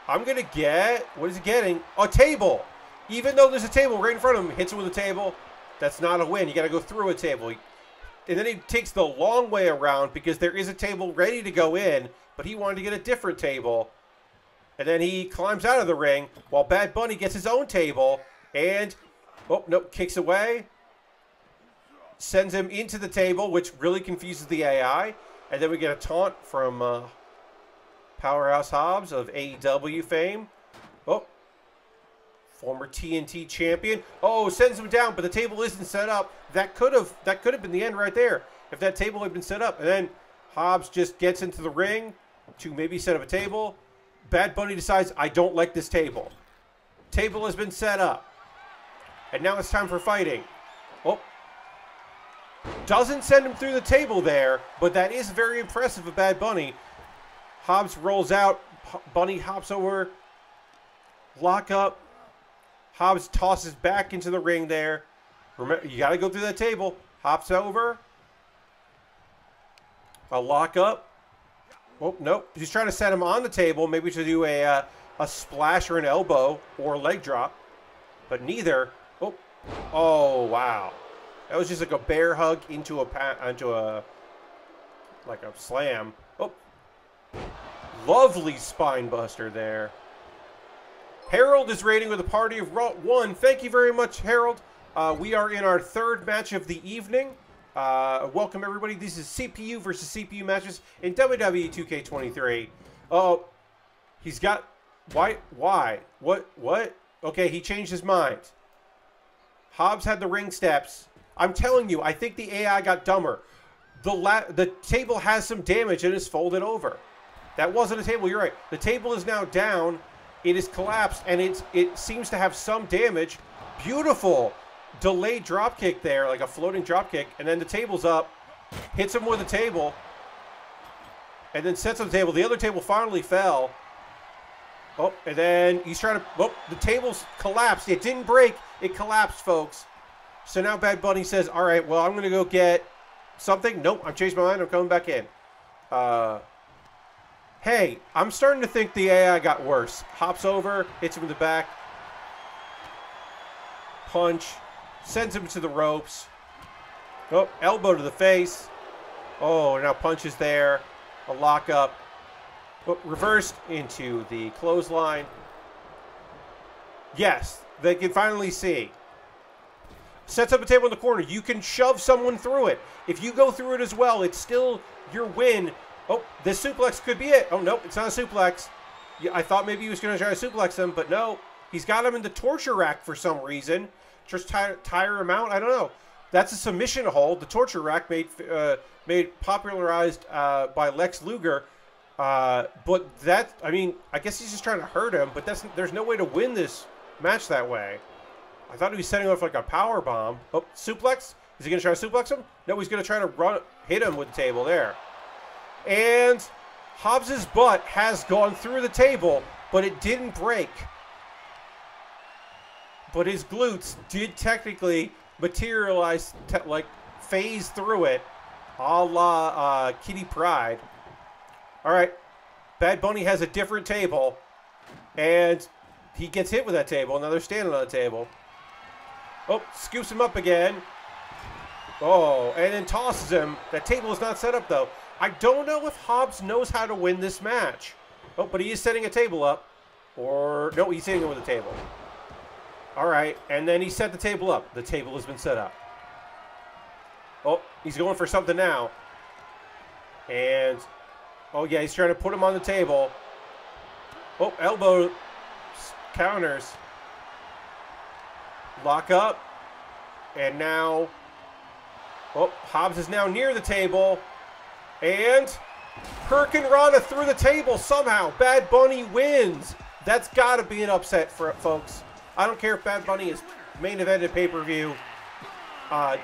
what is he getting? A table. Even though there's a table right in front of him, hits him with a table. That's not a win. You got to go through a table. And then he takes the long way around because there is a table ready to go in, but he wanted to get a different table. And then he climbs out of the ring while Bad Bunny gets his own table and, oh, nope, kicks away. Sends him into the table, which really confuses the AI. And then we get a taunt from Powerhouse Hobbs of AEW fame. Oh, former TNT champion. Oh, sends him down, but the table isn't set up. That could have been the end right there if that table had been set up. And then Hobbs just gets into the ring to maybe set up a table. Bad Bunny decides, I don't like this table. Table has been set up. And now it's time for fighting. Oh. Doesn't send him through the table there, but that is very impressive of Bad Bunny. Hobbs rolls out. Bunny hops over. Lock up. Hobbs tosses back into the ring there. Remember, you got to go through that table. Hops over. A lock up. Oh, nope. He's trying to set him on the table, maybe to do a splash or an elbow or a leg drop. But neither. Oh, oh wow. That was just like a bear hug into a like a slam. Oh, lovely spine buster there. Harold is rating with a party of 1. Thank you very much, Harold. We are in our third match of the evening. Welcome, everybody. This is CPU versus CPU matches in WWE 2K23. Oh, he's got... Why? What? Okay, he changed his mind. Hobbs had the ring steps. I'm telling you, I think the AI got dumber. The table has some damage and is folded over. That wasn't a table, you're right. The table is now down. It is collapsed, and it seems to have some damage. Beautiful delayed drop kick there, like a floating drop kick, and then the table's up, hits him with a table, and then sets on the table. The other table finally fell. Oh, and then he's trying to, oh, the table's collapsed. It didn't break, it collapsed, folks. So now Bad Bunny says, all right, well, I'm going to go get something. Nope, I've changed my mind, I'm coming back in. Hey, I'm starting to think the AI got worse. Hops over, hits him in the back. Punch. Sends him to the ropes. Oh, elbow to the face. Oh, now punches there. A lockup. Oh, reversed into the clothesline. Yes, they can finally see. Sets up a table in the corner. You can shove someone through it. If you go through it as well, it's still your win. Oh, this suplex could be it. Oh, nope, it's not a suplex. Yeah, I thought maybe he was going to try to suplex him, but no. He's got him in the torture rack for some reason. Just tire him out? I don't know. That's a submission hold. The torture rack made popularized by Lex Luger. But that, I mean, I guess he's just trying to hurt him, but there's no way to win this match that way. I thought he was setting off like a power bomb. Oh, suplex? Is he going to try to suplex him? No, he's going to try to hit him with the table there. And Hobbs's butt has gone through the table, but it didn't break. But his glutes did technically materialize, like phase through it. a la Kitty Pryde. All right. Bad Bunny has a different table, and he gets hit with that table. Now they're standing on the table. Oh, scoops him up again. Oh, and then tosses him. That table is not set up, though. I don't know if Hobbs knows how to win this match. Oh, but he is setting a table up. Or, no, he's hitting it with a table. All right, and then he set the table up. The table has been set up. Oh, he's going for something now. And, oh, yeah, he's trying to put him on the table. Oh, elbow counters. Lock up. And now, oh, Hobbs is now near the table. And Hurricane Rana through the table somehow. Bad Bunny wins. That's got to be an upset for folks. I don't care if Bad Bunny is main evented pay-per-view.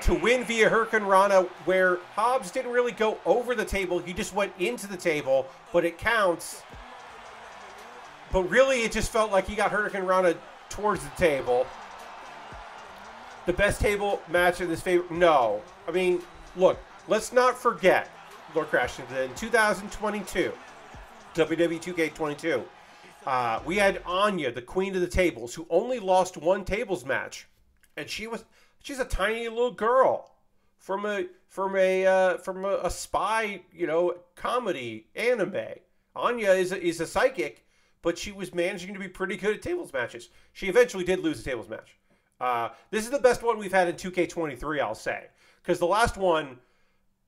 To win via Hurricane Rana, where Hobbs didn't really go over the table. He just went into the table, but it counts. But really, it just felt like he got Hurricane Rana towards the table. The best table match in this favor? No. I mean, look, let's not forget, Lord Crashington, in 2022, WWE 2K22, we had Anya, the queen of the tables, who only lost one tables match, and she's a tiny little girl from a spy, comedy anime. Anya is a psychic, but she was managing to be pretty good at tables matches. She eventually did lose a tables match. This is the best one we've had in 2K23, I'll say, because the last one,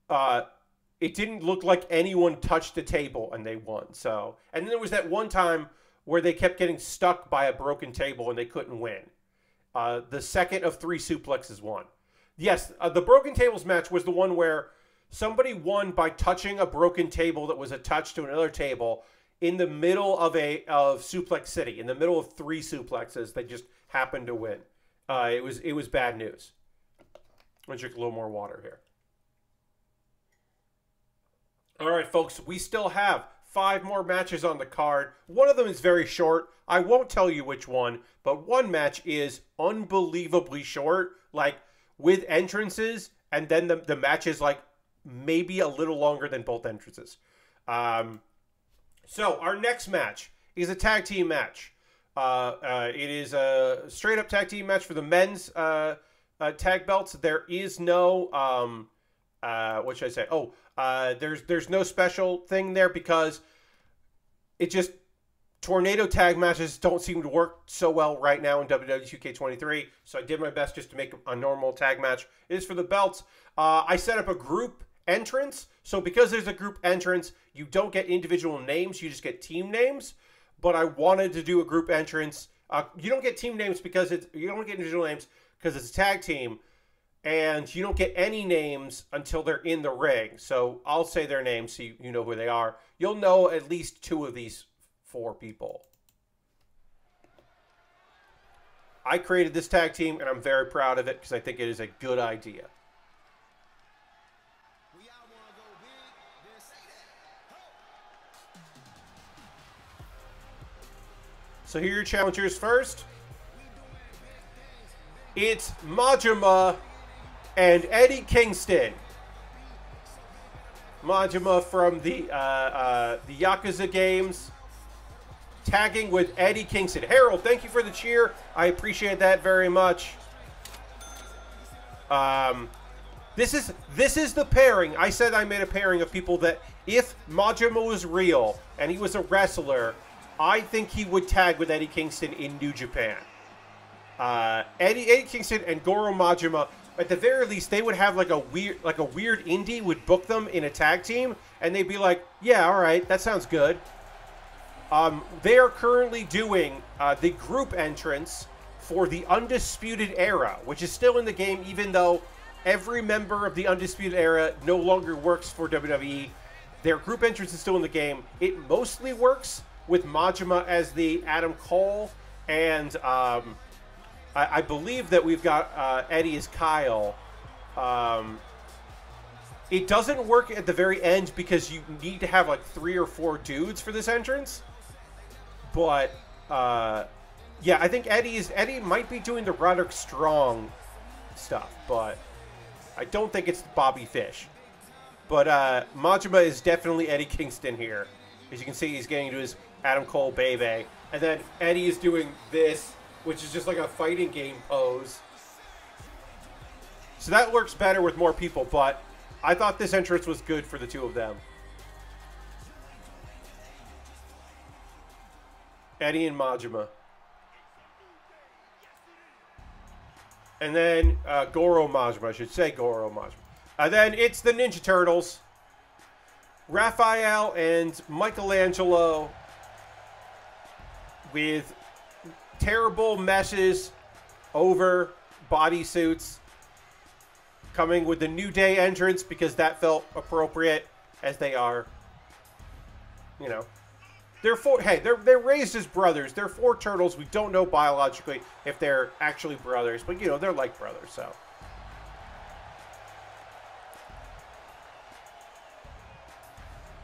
it didn't look like anyone touched the table and they won. So, and then there was that one time where they kept getting stuck by a broken table and they couldn't win. The second of 3 suplexes won. Yes, the broken tables match was the one where somebody won by touching a broken table that was attached to another table in the middle of Suplex City, in the middle of 3 suplexes. They just happened to win. It was bad news. I'm gonna drink a little more water here. All right, folks, we still have 5 more matches on the card. One of them is very short. I won't tell you which one, but one match is unbelievably short, like with entrances, and then the match is like maybe a little longer than both entrances. So our next match is a tag team match. It is a straight up tag team match for the men's tag belts. There is no what should I say? Oh, there's no special thing there because it just tornado tag matches don't seem to work so well right now in WWE 2K23. So I did my best just to make a normal tag match. It is for the belts. I set up a group entrance. So because there's a group entrance, you don't get individual names. You just get team names. But I wanted to do a group entrance. You don't get team names because you don't get individual names because it's a tag team. And you don't get any names until they're in the ring. So I'll say their names so you know who they are. You'll know at least 2 of these 4 people. I created this tag team, and I'm very proud of it because I think it is a good idea. So here are your challengers first. It's Majima and Eddie Kingston. Majima from the Yakuza games, tagging with Eddie Kingston. Harold, thank you for the cheer. I appreciate that very much. This is the pairing. I said I made a pairing of people that if Majima was real and he was a wrestler, I think he would tag with Eddie Kingston in New Japan. Eddie Kingston and Goro Majima, at the very least, they would have like a weird indie would book them in a tag team, and they'd be like, yeah, all right, that sounds good. They are currently doing the group entrance for the Undisputed Era, which is still in the game, even though every member of the Undisputed Era no longer works for WWE. Their group entrance is still in the game. It mostly works with Majima as the Adam Cole, and I believe that we've got Eddie as Kyle. It doesn't work at the very end because you need to have like 3 or 4 dudes for this entrance. But yeah, I think Eddie might be doing the Roderick Strong stuff, but I don't think it's Bobby Fish. But Majima is definitely Eddie Kingston here. As you can see, he's getting into his Adam Cole Bebe. And then Eddie is doing this, which is just like a fighting game pose. So that works better with more people, but I thought this entrance was good for the two of them. Eddie and Majima. And then Goro Majima, I should say Goro Majima. And then it's the Ninja Turtles. Raphael and Michelangelo with terrible meshes over bodysuits, coming with the New Day entrance because that felt appropriate, as they are. You know, they're raised as brothers. They're four turtles. We don't know biologically if they're actually brothers, but you know, they're like brothers, so.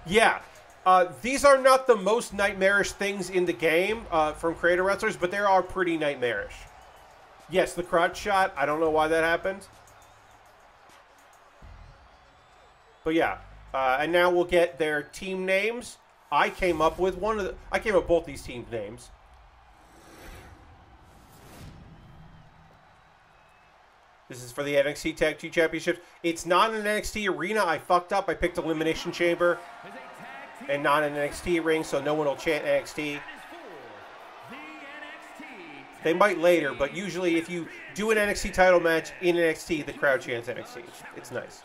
Yeah, these are not the most nightmarish things in the game from Creator Wrestlers, but they are pretty nightmarish. Yes, the crotch shot, I don't know why that happened. But yeah, and now we'll get their team names. I came up with both these team names. This is for the NXT Tag Team Championships. It's not an NXT arena. I fucked up. I picked Elimination Chamber and not an NXT ring, so no one will chant NXT. They might later, but usually if you do an NXT title match in NXT, the crowd chants NXT. It's nice.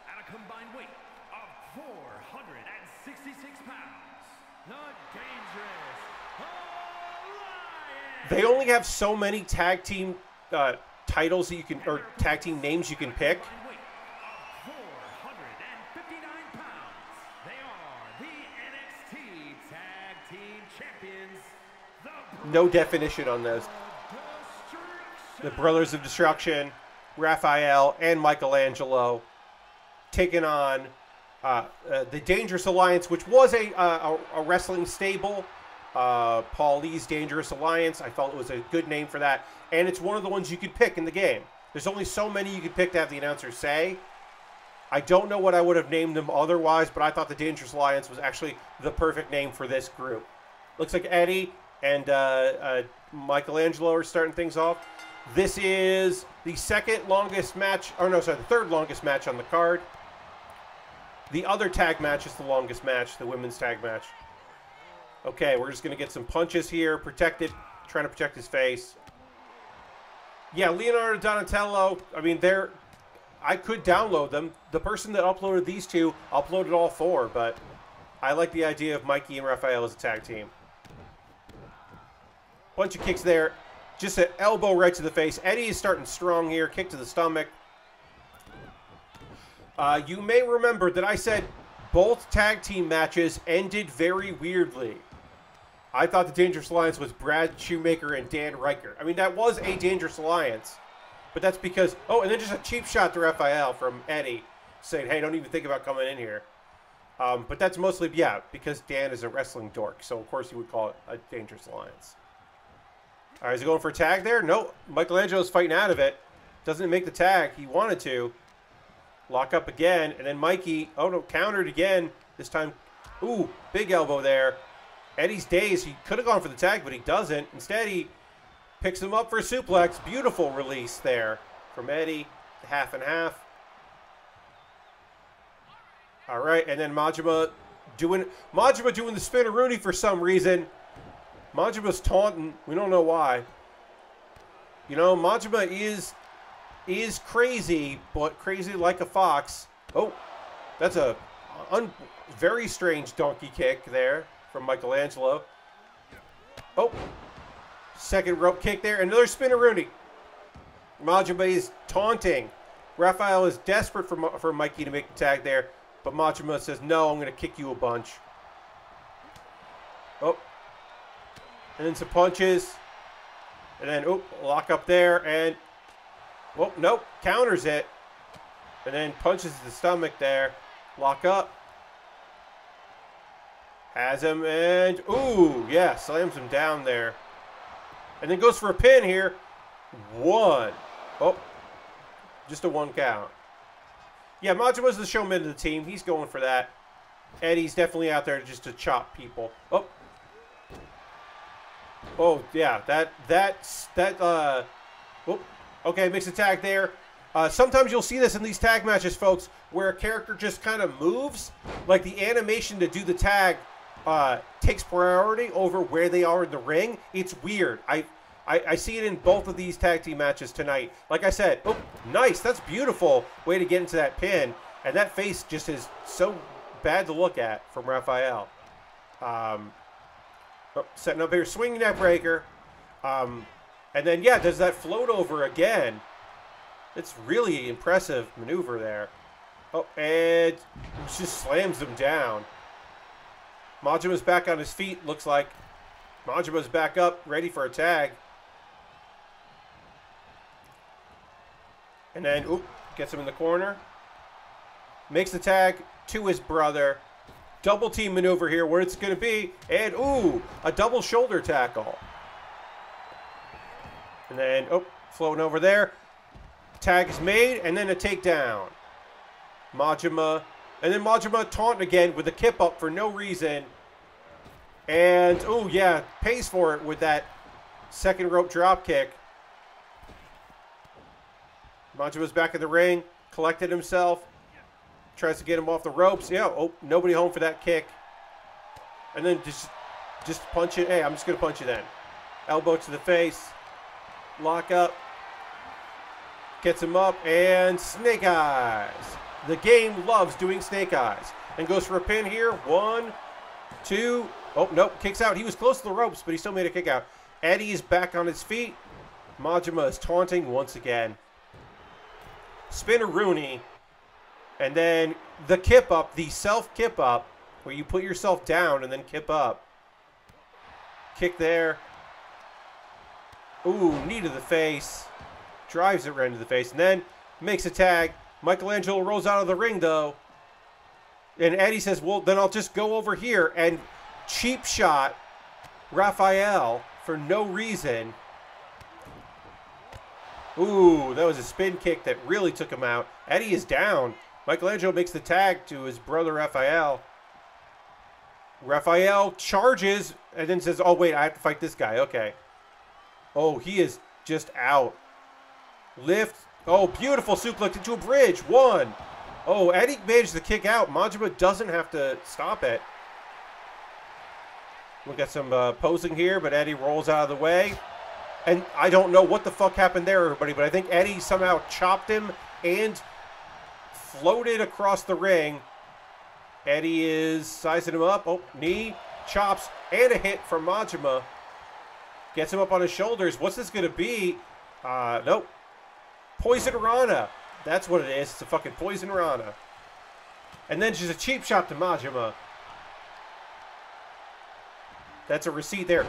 At a combined weight of 466 pounds, the Dangerous Alliance. They only have so many tag team titles that you can, or tag team names you can pick. 459 pounds. They are the NXT Tag Team Champions. No definition on those. The Brothers of Destruction, Raphael, and Michelangelo taking on the Dangerous Alliance, which was a wrestling stable. Paul Lee's Dangerous Alliance. I felt it was a good name for that. And it's one of the ones you could pick in the game. There's only so many you could pick to have the announcer say. I don't know what I would have named them otherwise, but I thought the Dangerous Alliance was actually the perfect name for this group. Looks like Eddie and Michelangelo are starting things off. This is the second longest match, or no, sorry, the third longest match on the card. The other tag match is the longest match, the women's tag match. Okay, we're just going to get some punches here. Protected, trying to protect his face. Yeah, Leonardo Donatello, I mean, I could download them. The person that uploaded these two uploaded all four, but I like the idea of Mikey and Raphael as a tag team. Bunch of kicks there. Just an elbow right to the face. Eddie is starting strong here. Kick to the stomach. You may remember that I said both tag team matches ended very weirdly. I thought the Dangerous Alliance was Brad Shoemaker and Dan Riker. I mean, that was a Dangerous Alliance. But that's because... Oh, and then just a cheap shot to Raphael from Eddie, saying, hey, don't even think about coming in here. But that's mostly, yeah, because Dan is a wrestling dork. So, of course, you would call it a Dangerous Alliance. All right, is he going for a tag there? No, Michelangelo's fighting out of it. Doesn't make the tag. He wanted to. Lock up again, and then Mikey, oh no, countered again. This time, ooh, big elbow there. Eddie's dazed. He could have gone for the tag, but he doesn't. Instead, he picks him up for a suplex. Beautiful release there from Eddie. Half and half. All right, and then Majima doing the spin-a-rooney for some reason. Majima's taunting. We don't know why. You know, Majima is crazy, but crazy like a fox. Oh, that's a very strange donkey kick there from Michelangelo. Oh, second rope kick there. Another spin-a-rooney. Majima is taunting. Raphael is desperate for Mikey to make the tag there, but Majima says, no, I'm going to kick you a bunch. Oh. And then some punches. And then, oh, lock up there. And, well, nope, counters it. And then punches the stomach there. Lock up. Has him, and, ooh, yeah, slams him down there. And then goes for a pin here. One. Oh, just a one count. Yeah, Majima's the showman of the team. He's going for that. Eddie's definitely out there just to chop people. Oh. Oh, yeah. Oh, okay, makes a tag there. Sometimes you'll see this in these tag matches, folks, where a character just kind of moves. Like the animation to do the tag takes priority over where they are in the ring. It's weird. I see it in both of these tag team matches tonight. Like I said, oh, nice. That's beautiful way to get into that pin. And that face just is so bad to look at from Raphael. Setting up here, swinging that breaker. And then, yeah, does that float over again. It's really impressive maneuver there. Oh, and just slams him down. Majima's back on his feet. Looks like Majima's back up, ready for a tag. And then, oop, gets him in the corner. Makes the tag to his brother. Double team maneuver here where it's going to be. And, ooh, a double shoulder tackle. And then, oh, floating over there. Tag is made, and then a takedown. Majima. And then Majima taunting again with a kip up for no reason. And, oh, yeah, pays for it with that second rope drop kick. Majima's back in the ring, collected himself. Tries to get him off the ropes. Yeah, oh, nobody home for that kick. And then just punch it. Hey, I'm just going to punch you then. Elbow to the face. Lock up. Gets him up, and snake eyes. The game loves doing snake eyes. And goes for a pin here. 1, 2. Oh, nope, kicks out. He was close to the ropes, but he still made a kick out. Eddie is back on his feet. Majima is taunting once again. Spin-a-rooney. And then the kip up, the self-kip up, where you put yourself down and then kip up. Kick there. Ooh, knee to the face. Drives it right into the face. And then makes a tag. Michelangelo rolls out of the ring, though. And Eddie says, well, then I'll just go over here and cheap shot Raphael for no reason. Ooh, that was a spin kick that really took him out. Eddie is down. Michelangelo makes the tag to his brother Raphael. Raphael charges and then says, oh, wait, I have to fight this guy. Okay. Oh, he is just out. Lift. Oh, beautiful suplex into a bridge. 1. Oh, Eddie managed to kick out. Majima doesn't have to stop it. We got some posing here, but Eddie rolls out of the way. And I don't know what the fuck happened there, everybody, but I think Eddie somehow chopped him and floated across the ring. Eddie is sizing him up. Oh, knee, chops, and a hit from Majima. Gets him up on his shoulders. What's this going to be? Nope. Poison Rana. That's what it is. It's a fucking Poison Rana. And then just a cheap shot to Majima. That's a receipt there.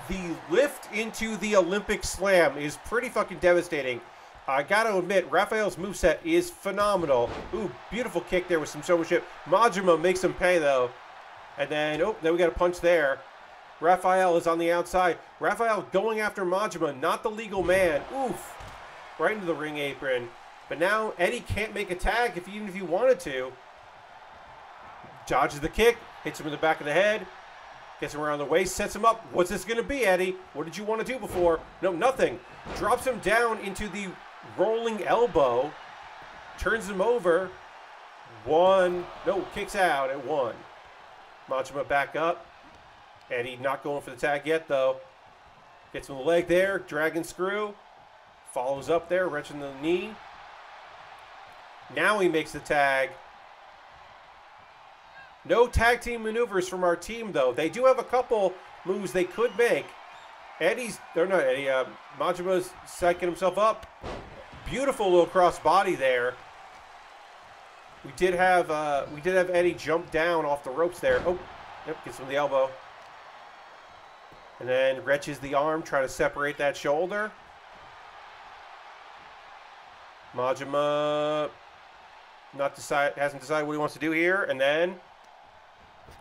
The lift into the Olympic Slam is pretty fucking devastating. I gotta admit, Raphael's moveset is phenomenal. Ooh, beautiful kick there with some showmanship. Majima makes him pay, though. And then, oh, then we got a punch there. Raphael is on the outside. Raphael going after Majima, not the legal man. Oof. Right into the ring apron. But now Eddie can't make a tag even if he wanted to. Dodges the kick. Hits him in the back of the head. Gets him around the waist. Sets him up. What's this going to be, Eddie? What did you want to do before? No, nothing. Drops him down into the rolling elbow. Turns him over. 1. No, kicks out at 1. Majima back up. Eddie not going for the tag yet, though. Gets him the leg there. Dragon screw. Follows up there, wrenching the knee. Now he makes the tag. No tag team maneuvers from our team, though. They do have a couple moves they could make. Majima's psyching himself up. Beautiful little cross body there. We did have Eddie jump down off the ropes there. Oh, yep, gets him the elbow. And then wrenches the arm, trying to separate that shoulder. Majima hasn't decided what he wants to do here, and then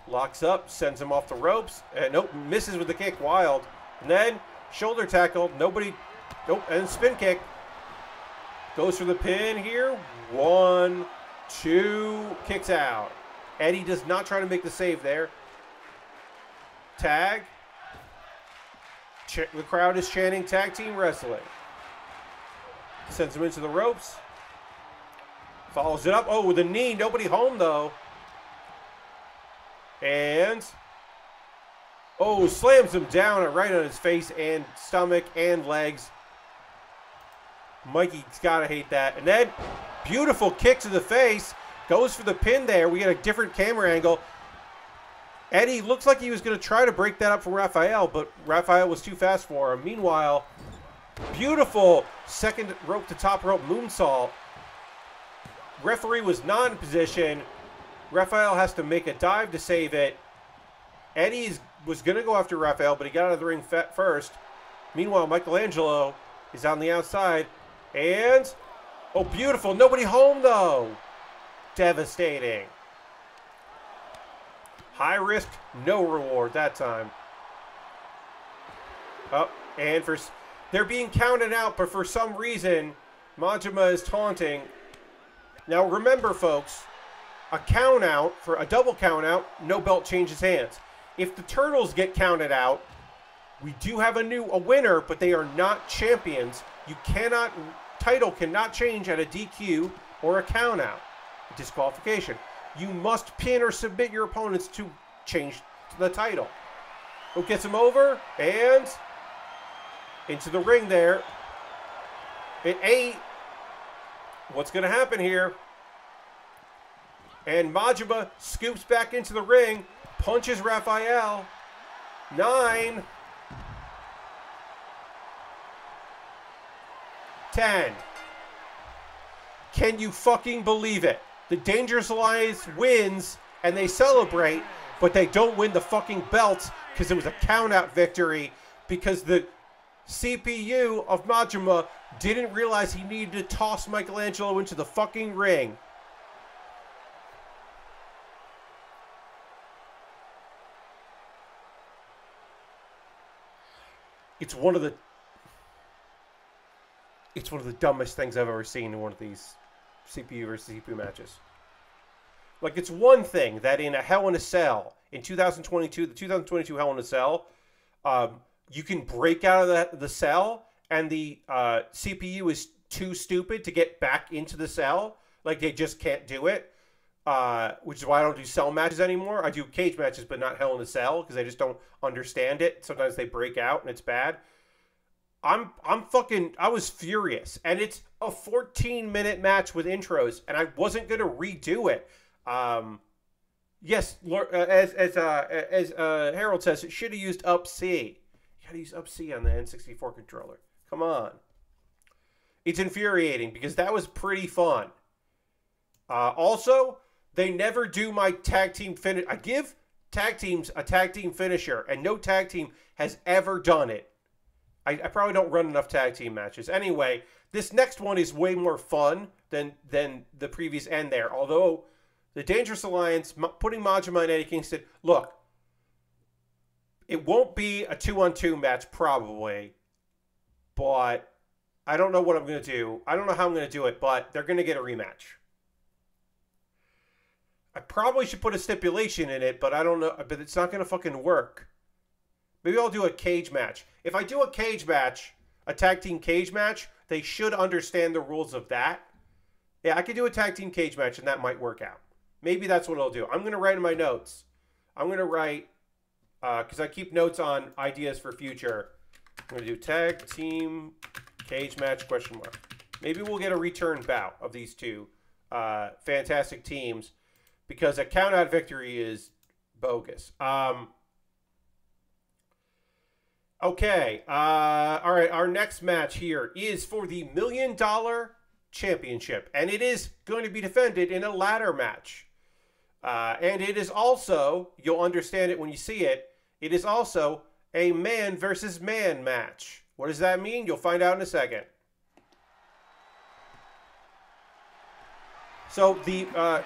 locks up, sends him off the ropes, and nope, misses with the kick, wild. And then shoulder tackle, nobody, nope, and spin kick. Goes for the pin here. 1, 2, kicks out. Eddie does not try to make the save there. Tag. The crowd is chanting tag team wrestling. Sends him into the ropes. Follows it up. Oh, with a knee. Nobody home, though. And... oh, slams him down right on his face and stomach and legs. Mikey's got to hate that. And then, beautiful kick to the face. Goes for the pin there. We get a different camera angle. Eddie looks like he was going to try to break that up from Raphael, but Raphael was too fast for him. Meanwhile, beautiful second rope to top rope moonsault. Referee was not in position. Raphael has to make a dive to save it. Eddie was going to go after Raphael, but he got out of the ring first. Meanwhile, Michelangelo is on the outside. And, oh, beautiful. Nobody home, though. Devastating. High risk, no reward that time. Oh, and they're being counted out, but for some reason, Majima is taunting. Now remember, folks, a count out, for a double count out, no belt changes hands. If the Turtles get counted out, we do have a winner, but they are not champions. Title cannot change at a DQ or a count out. Disqualification. You must pin or submit your opponents to change the title. Who gets him over? And into the ring there. At 8. What's going to happen here? And Majima scoops back into the ring. Punches Raphael. 9. 10. Can you fucking believe it? The Dangerous Alliance wins, and they celebrate, but they don't win the fucking belt because it was a count-out victory because the CPU of Majima didn't realize he needed to toss Michelangelo into the fucking ring. It's one of the dumbest things I've ever seen in one of these CPU versus CPU matches. Like, it's one thing that in a Hell in a Cell in 2022, the 2022 Hell in a Cell, you can break out of the cell and the CPU is too stupid to get back into the cell. Like, they just can't do it, which is why I don't do cell matches anymore. I do cage matches, but not Hell in a Cell because I just don't understand it. Sometimes they break out and it's bad. I was furious. And it's a 14-minute match with intros, and I wasn't going to redo it. Yes, as Harold says, it should have used up C. You got to use up C on the N64 controller. Come on. It's infuriating because that was pretty fun. Also, they never do my tag team finish. I give tag teams a tag team finisher, and no tag team has ever done it. I probably don't run enough tag team matches. Anyway, this next one is way more fun than the previous end there. Although, the Dangerous Alliance, putting Majima and Eddie Kingston, look, it won't be a 2-on-2 match probably, but I don't know what I'm going to do. I don't know how I'm going to do it, but they're going to get a rematch. I probably should put a stipulation in it, but I don't know. But it's not going to fucking work. Maybe I'll do a cage match. If I do a cage match, a tag team cage match, they should understand the rules of that. Yeah, I could do a tag team cage match, and that might work out. Maybe that's what I'll do. I'm going to write in my notes. I'm going to write, because I keep notes on ideas for future. I'm going to do tag team cage match, question mark. Maybe we'll get a return bout of these two fantastic teams, because a count-out victory is bogus. Okay, all right, our next match here is for the $1 Million Championship, and it is going to be defended in a ladder match. And it is also, you'll understand it when you see it, it is also a man versus man match. What does that mean? You'll find out in a second. So, you got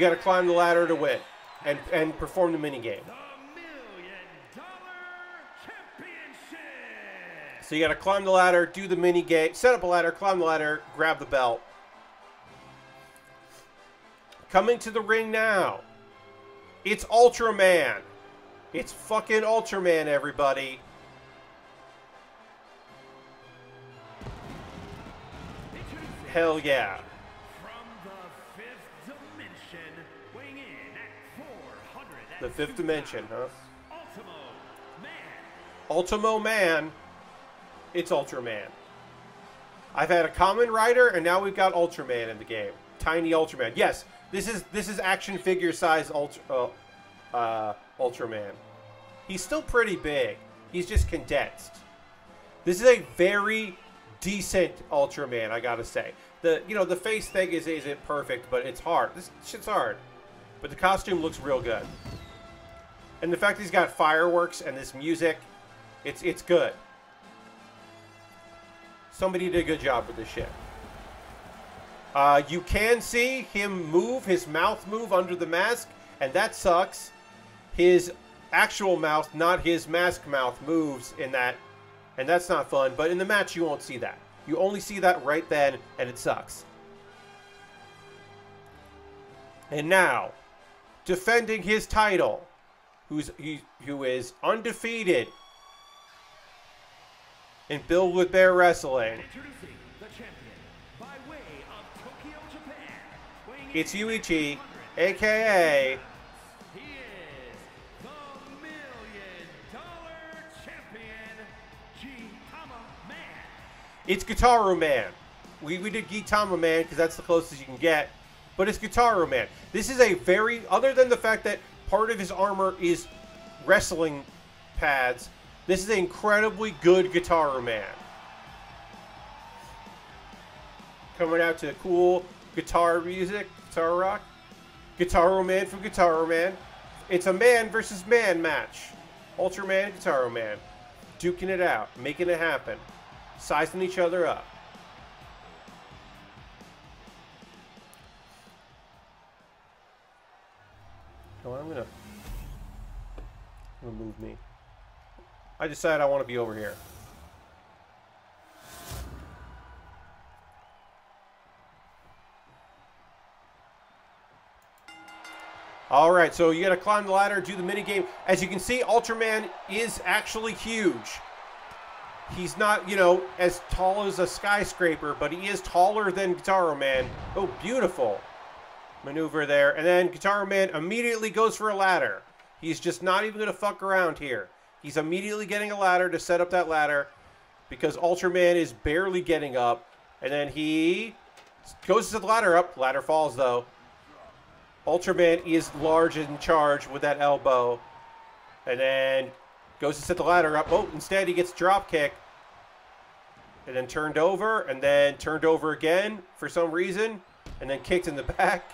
to climb the ladder to win and perform the minigame. So you got to climb the ladder, do the mini game, set up a ladder, climb the ladder, grab the belt. Coming to the ring now. It's Ultraman. It's fucking Ultraman, everybody. Hell yeah. From the fifth dimension, weighing in at 400. The fifth dimension, huh? Ultimo Man. Ultimo Man. It's Ultraman. I've had a common rider, and now we've got Ultraman in the game. Tiny Ultraman. Yes, this is action figure size Ultraman. He's still pretty big. He's just condensed. This is a very decent Ultraman, I gotta say. The face thing isn't perfect, but it's hard. This shit's hard. But the costume looks real good. And the fact that he's got fireworks and this music, it's good. Somebody did a good job with this shit. You can see him move, his mouth move under the mask, and that sucks. His actual mouth, not his mask mouth, moves in that, and that's not fun. But in the match, you won't see that. You only see that right then, and it sucks. And now, defending his title, who is undefeated in Build with Bear Wrestling. Introducing the champion by way of Tokyo, Japan. Weighing It's in Yuichi, at 200. a.k.a. He is the $1 Million Champion, Gitama Man. It's Gitaru Man. We did Gitama Man because that's the closest you can get. But it's Gitaru Man. This is a very, other than the fact that part of his armor is wrestling pads, this is an incredibly good Gitaru Man. Coming out to cool guitar music, guitar rock. Gitaru Man from Gitaru Man. It's a man versus man match. Ultraman, Gitaru Man. Duking it out, making it happen. Sizing each other up. Oh, I'm gonna move me. I decided I want to be over here. All right, so you got to climb the ladder, do the minigame. As you can see, Ultraman is actually huge. He's not, as tall as a skyscraper, but he is taller than Gitaru Man. Oh, beautiful maneuver there. And then Gitaru Man immediately goes for a ladder. He's just not even going to fuck around here. He's immediately getting a ladder to set up that ladder because Ultraman is barely getting up. And then he goes to set the ladder up. Ladder falls, though. Ultraman is large and in charge with that elbow. And then goes to set the ladder up. Oh, instead he gets drop kick. And then turned over. And then turned over again for some reason. And then kicked in the back.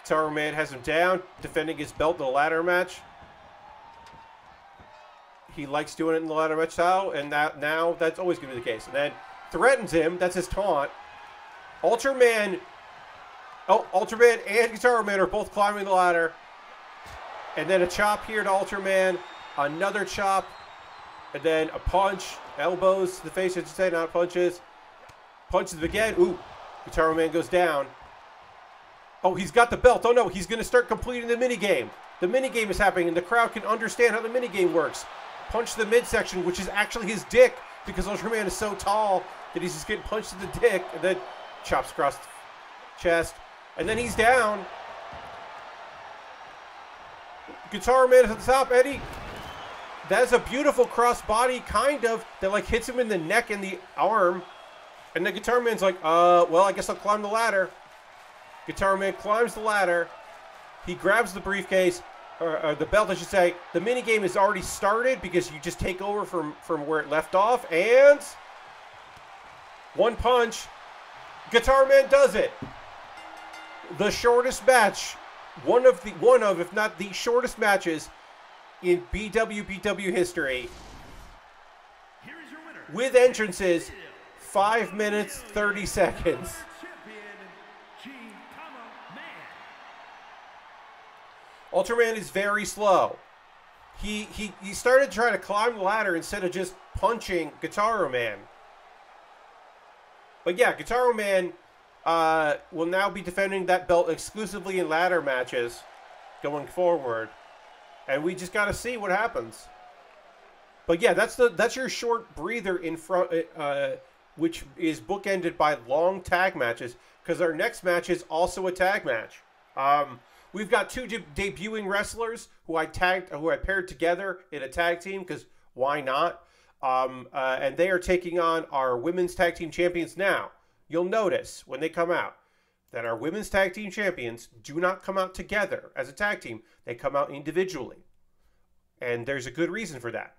Gitaru Man has him down, defending his belt in the ladder match. He likes doing it in the ladder match style, and now that's always going to be the case. And then threatens him. That's his taunt. Ultraman and Gitaru Man are both climbing the ladder. And then a chop here to Ultraman. Another chop. And then a punch. Elbows to the face, I should say, not punches. Punches him again. Ooh. Gitaru Man goes down. Oh, he's got the belt. Oh, no. He's going to start completing the minigame. The minigame is happening, and the crowd can understand how the minigame works. Punch the midsection, which is actually his dick, because Ultraman is so tall that he's just getting punched in the dick, and then chops across the chest. And then he's down. Gitaru Man is at the top, Eddie. That's a beautiful crossbody, kind of, that like hits him in the neck and the arm. And the Gitaru Man's like, well, I guess I'll climb the ladder. Gitaru Man climbs the ladder. He grabs the briefcase, or the belt, I should say. The minigame has already started because you just take over from where it left off. And one punch. Gitaru Man does it. The shortest match, one of, if not the shortest matches in BWBW history. Here is your winner. With entrances, 5 minutes, 30 seconds. Ultraman is very slow. He started trying to climb the ladder instead of just punching Guitar Man. But yeah, Guitar Man will now be defending that belt exclusively in ladder matches going forward. And we just got to see what happens. But yeah, that's your short breather in front, which is bookended by long tag matches, because our next match is also a tag match. We've got two debuting wrestlers who I paired together in a tag team, because why not? And they are taking on our women's tag team champions. Now, you'll notice when they come out that our women's tag team champions do not come out together as a tag team. They come out individually. And there's a good reason for that.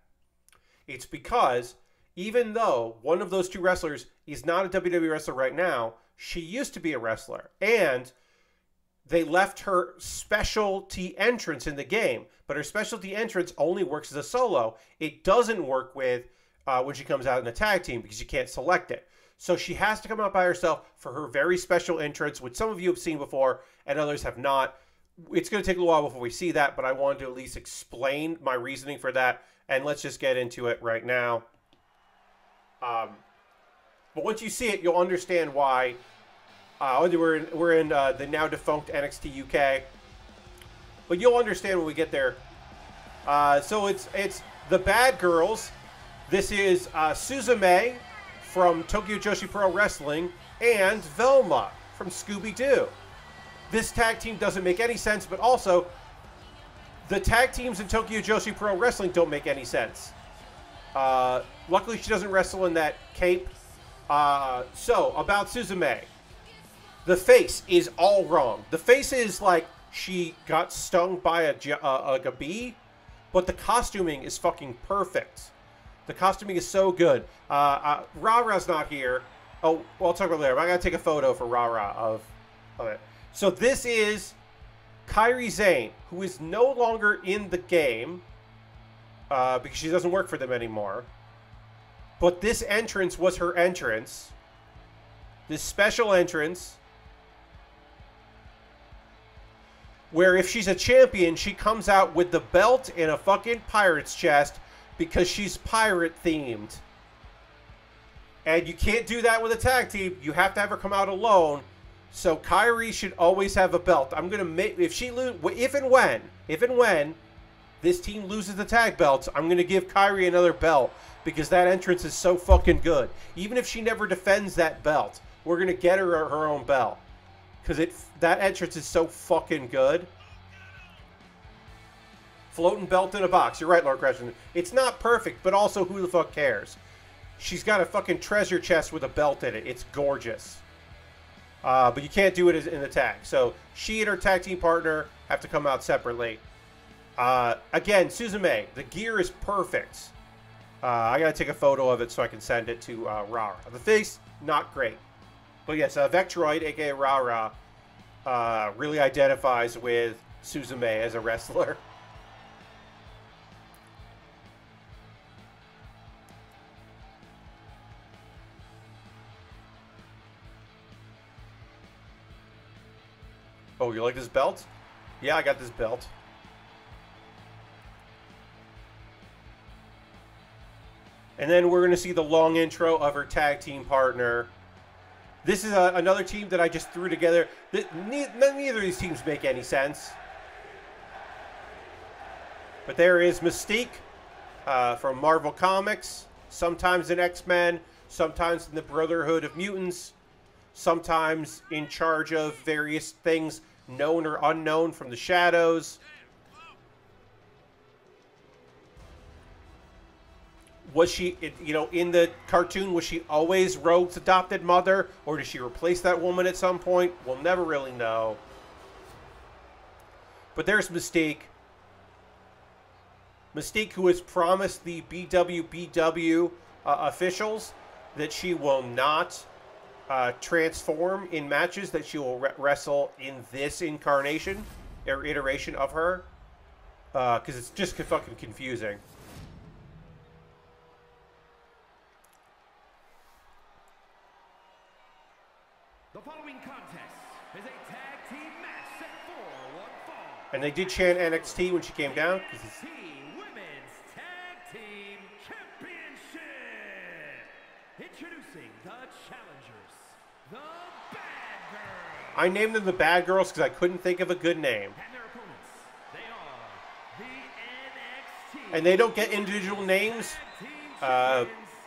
It's because even though one of those two wrestlers is not a WWE wrestler right now, she used to be a wrestler. And they left her specialty entrance in the game. But her specialty entrance only works as a solo. It doesn't work with when she comes out in a tag team, because you can't select it. So she has to come out by herself for her very special entrance, which some of you have seen before and others have not. It's going to take a little while before we see that, but I wanted to at least explain my reasoning for that. And let's just get into it right now. But once you see it, you'll understand why. We're in the now defunct NXT UK. But you'll understand when we get there. So it's the Bad Girls. This is Suzume from Tokyo Joshi Pro Wrestling and Velma from Scooby-Doo. This tag team doesn't make any sense, but also the tag teams in Tokyo Joshi Pro Wrestling don't make any sense. Luckily, she doesn't wrestle in that cape. So, about Suzume. The face is all wrong. The face is like she got stung by a bee, but the costuming is fucking perfect. The costuming is so good. Ra-Ra's not here. Oh, well, I'll talk about it later. I gotta take a photo for Ra-Ra of it. So this is Kairi Sane, who is no longer in the game because she doesn't work for them anymore. But this entrance was her entrance. This special entrance, where if she's a champion, she comes out with the belt in a fucking pirate's chest because she's pirate themed. And you can't do that with a tag team. You have to have her come out alone. So Kairi should always have a belt. I'm gonna make if and when this team loses the tag belts, I'm gonna give Kairi another belt because that entrance is so fucking good. Even if she never defends that belt, we're gonna get her own belt because that entrance is so fucking good. Floating belt in a box. You're right, Lord Crescent. It's not perfect, but also who the fuck cares? She's got a fucking treasure chest with a belt in it. It's gorgeous. But you can't do it in the tag. So she and her tag team partner have to come out separately. Again, Suzume, the gear is perfect. I gotta take a photo of it so I can send it to Ra-Ra. The face, not great. But yes, Vectroid, aka Ra-Ra, really identifies with Suzume as a wrestler. Oh, you like this belt? Yeah, I got this belt. And then we're going to see the long intro of her tag team partner. This is another team that I just threw together. Neither of these teams make any sense. But there is Mystique from Marvel Comics. Sometimes in X-Men. Sometimes in the Brotherhood of Mutants. Sometimes in charge of various things known or unknown from the shadows. Was she, in the cartoon, was she always Rogue's adopted mother? Or did she replace that woman at some point? We'll never really know. But there's Mystique. Mystique, who has promised the BWBW officials that she will not transform in matches, that she will wrestle in this incarnation or iteration of her, because it's just fucking confusing. The following contest is a tag team match set for one fall. And they did chant NXT when she came down. NXT Women's Tag Team Championship. the challengers, the Bad Girls. I named them the Bad Girls because I couldn't think of a good name. And their opponents, they are the NXT. And they don't get individual names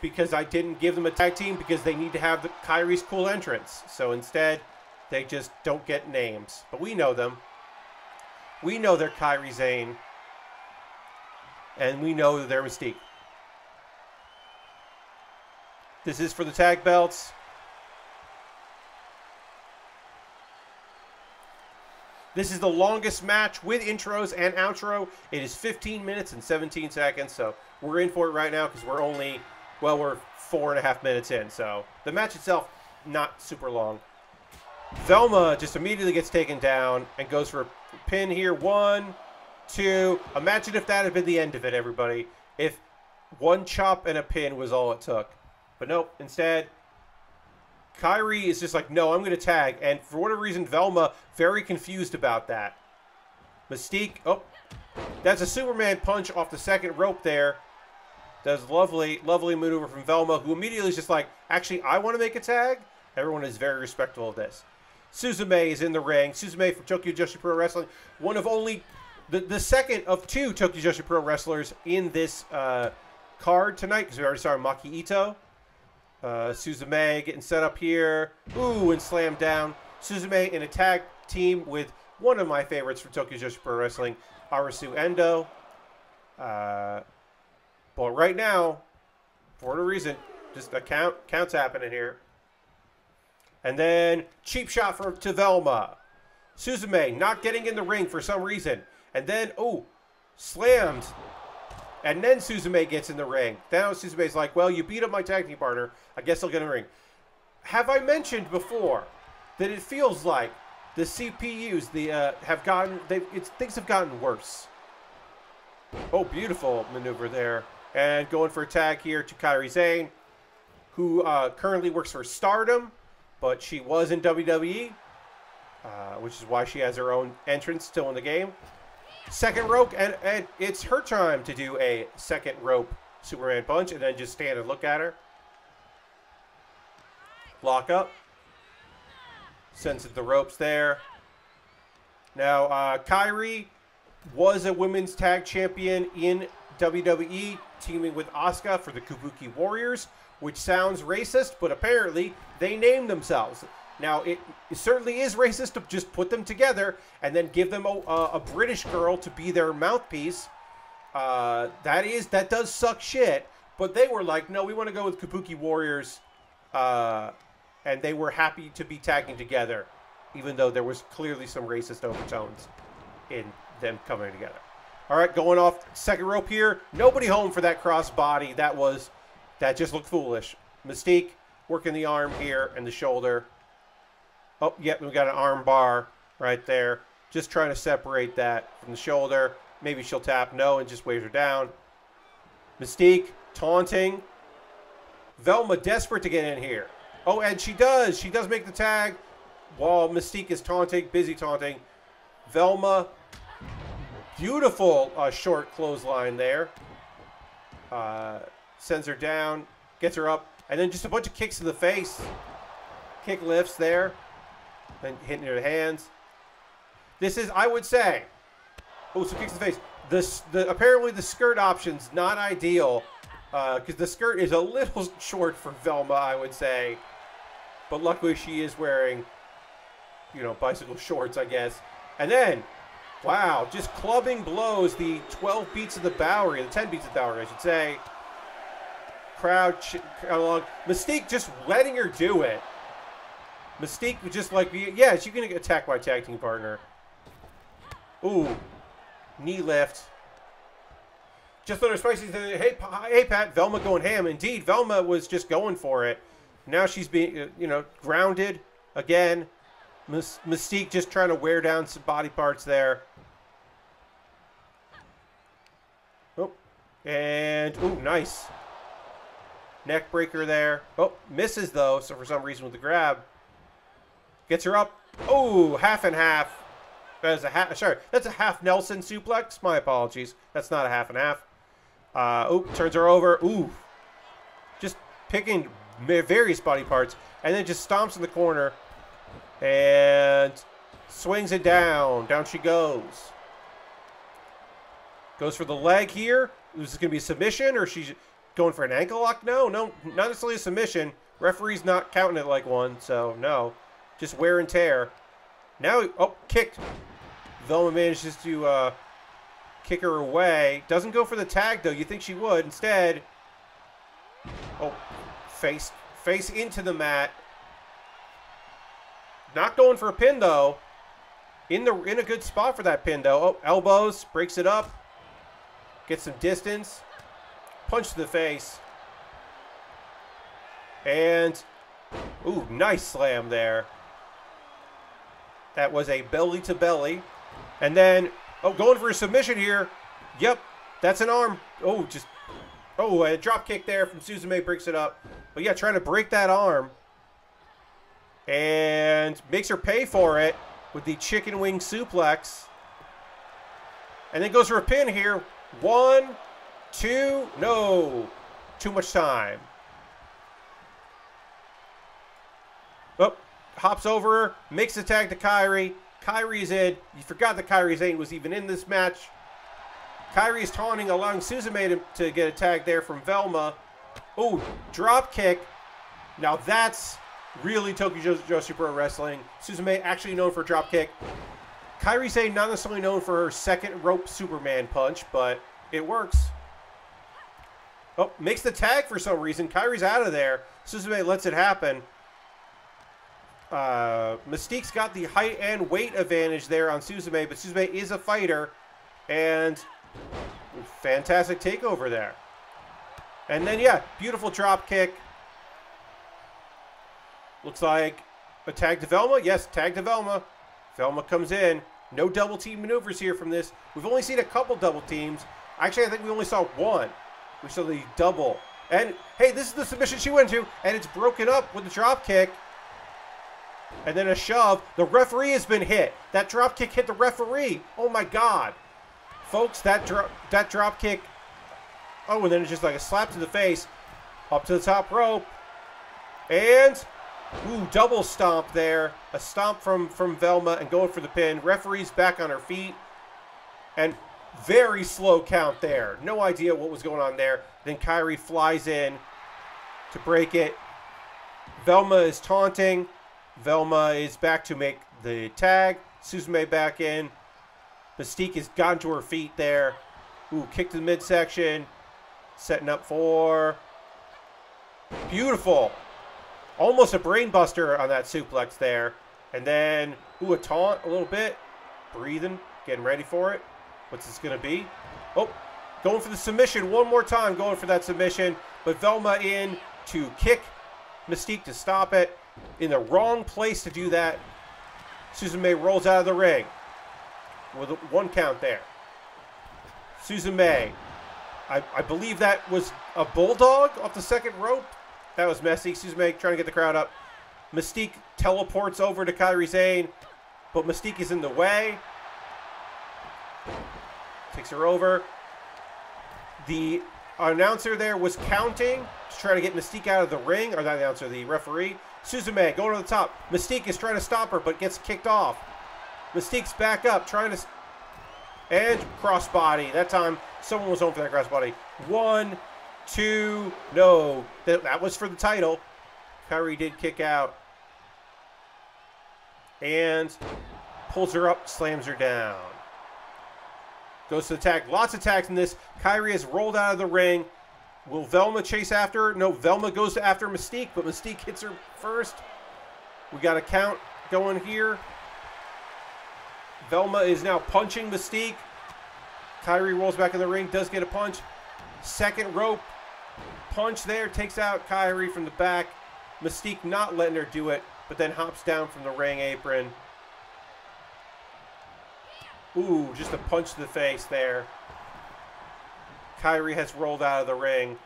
because I didn't give them a tag team because they need to have Kyrie's cool entrance. So instead, they just don't get names. But we know them. We know they're Kairi Sane. And we know they're Mystique. This is for the tag belts. This is the longest match with intros and outro. It is 15 minutes and 17 seconds. So we're in for it right now because we're only, well, we're 4.5 minutes in. So the match itself, not super long. Velma just immediately gets taken down and goes for a pin here. 1, 2. Imagine if that had been the end of it, everybody. If one chop and a pin was all it took. But nope, instead, Kairi is just like, no, I'm going to tag. And for whatever reason, Velma, very confused about that. Mystique, oh, that's a Superman punch off the second rope there. Does lovely, lovely maneuver from Velma, who immediately is just like, actually, I want to make a tag. Everyone is very respectful of this. Suzume is in the ring. Suzume from Tokyo Joshi Pro Wrestling. One of only, the second of 2 Tokyo Joshi Pro wrestlers in this card tonight, because we already saw Maki Ito. Suzume getting set up here. Ooh, and slammed down. Suzume in a tag team with one of my favorites from Tokyo Joshi Pro Wrestling, Arasu Endo. But right now, for whatever reason, just a count's happening here. And then cheap shot to Velma. Suzume not getting in the ring for some reason. And then, oh, slammed. And then Suzume gets in the ring. Now Suzume's like, well, you beat up my tag team partner. I guess I'll get in the ring. Have I mentioned before that it feels like the CPUs things have gotten worse? Oh, beautiful maneuver there. And going for a tag here to Kairi Sane, who currently works for Stardom, but she was in WWE, which is why she has her own entrance still in the game. Second rope, and it's her time to do a second rope Superman punch, and then just stand and look at her. Lock up. Sends it the ropes there. Now, Kairi was a women's tag champion in WWE, teaming with Asuka for the Kabuki Warriors, which sounds racist, but apparently they named themselves. Now, it certainly is racist to just put them together and then give them a British girl to be their mouthpiece. That does suck shit. But they were like, no, we want to go with Kabuki Warriors. And they were happy to be tagging together, even though there was clearly some racist overtones in them coming together. All right, going off second rope here. Nobody home for that cross body. That just looked foolish. Mystique working the arm here and the shoulder. Oh, yep, we got an arm bar right there. Just trying to separate that from the shoulder. Maybe she'll tap no and just waves her down. Mystique taunting. Velma desperate to get in here. Oh, and she does. She does make the tag while Mystique is taunting, busy taunting. Velma, beautiful short clothesline there. Sends her down, gets her up, and then just a bunch of kicks to the face. Kick lifts there. And hitting her hands. This is, I would say, oh, some kicks to the face. Apparently the skirt option's not ideal because the skirt is a little short for Velma, I would say. But luckily she is wearing, bicycle shorts, I guess. And then, wow, just clubbing blows the 12 beats of the Bowery, the 10 beats of the Bowery, I should say. Crowd along. Mystique just letting her do it. Mystique was just like, yeah, she's going to get attacked by a tag team partner. Ooh. Knee lift. Just under spicy. Hey, Pat. Velma going ham. Indeed, Velma was just going for it. Now she's being, grounded again. Mystique just trying to wear down some body parts there. Oh. And, ooh, nice. Neck breaker there. Oh, misses though. So for some reason with the grab. Gets her up. Oh, half and half. That's a half Nelson suplex. My apologies. That's not a half and half. Oh, turns her over. Ooh. Just picking various body parts, and then just stomps in the corner and swings it down. Down she goes. Goes for the leg here. Is this going to be a submission, or she's going for an ankle lock? No, not necessarily a submission. Referee's not counting it like one, so no. Just wear and tear. Now, oh, kicked. Velma manages to kick her away. Doesn't go for the tag, though. You think she would. Instead, oh, face into the mat. Not going for a pin, though. In a good spot for that pin, though. Oh, elbows. Breaks it up. Gets some distance. Punch to the face. And, ooh, nice slam there. That was a belly to belly. And then, oh, going for a submission here. Yep, that's an arm. Oh, a drop kick there from Suzume, breaks it up. But yeah, trying to break that arm. And makes her pay for it with the chicken wing suplex. And then goes for a pin here. 1, 2, no. Too much time. Oh, hops over her, makes the tag to Kairi. Kairi's in. You forgot that Kairi Sane was even in this match. Kairi is taunting, allowing Suzume to get a tag there from Velma. Oh, drop kick. Now that's really Tokyo Joshi Pro Wrestling. Suzume actually known for a drop kick. Kairi Sane not necessarily known for her second rope Superman punch, but it works. Oh, makes the tag for some reason. Kairi's out of there. Suzume lets it happen. Mystique's got the height and weight advantage there on Suzume, but Suzume is a fighter, and fantastic takeover there. And then, yeah, beautiful drop kick. Looks like a tag to Velma. Yes, tag to Velma. Velma comes in. No double team maneuvers here from this. We've only seen a couple double teams. Actually, I think we only saw one. We saw the double. And, hey, this is the submission she went to, and it's broken up with the drop kick. And then a shove. The referee has been hit. That drop kick hit the referee. Oh, my God. Folks, that drop kick. Oh, and then it's just like a slap to the face. Up to the top rope. And, ooh, double stomp there. A stomp from Velma and going for the pin. Referee's back on her feet. And very slow count there. No idea what was going on there. Then Kairi flies in to break it. Velma is taunting. Velma is back to make the tag. Suzume back in. Mystique has gotten to her feet there. Ooh, kick to the midsection. Setting up for... beautiful. Almost a brain buster on that suplex there. And then, ooh, a taunt a little bit. Breathing, getting ready for it. What's this going to be? Oh, going for the submission one more time. Going for that submission. But Velma in to kick Mystique to stop it. In the wrong place to do that. Suzume rolls out of the ring. With one count there. Suzume. I believe that was a bulldog off the second rope. That was messy. Suzume trying to get the crowd up. Mystique teleports over to Kairi Sane. But Mystique is in the way. Takes her over. The announcer there was counting to try to get Mystique out of the ring. Or not the announcer, the referee. Suzume going to the top. Mystique is trying to stop her, but gets kicked off. Mystique's back up, trying to... and crossbody. That time, someone was home for that crossbody. 1, 2, no. That was for the title. Kairi did kick out. And pulls her up, slams her down. Goes to the tag. Lots of tags in this. Kairi has rolled out of the ring. Will Velma chase after her? No, Velma goes after Mystique, but Mystique hits her first. We got a count going here. Velma is now punching Mystique. Kairi rolls back in the ring, does get a punch. Second rope punch there, takes out Kairi from the back. Mystique not letting her do it, but then hops down from the ring apron. Ooh, just a punch to the face there. Kairi has rolled out of the ring,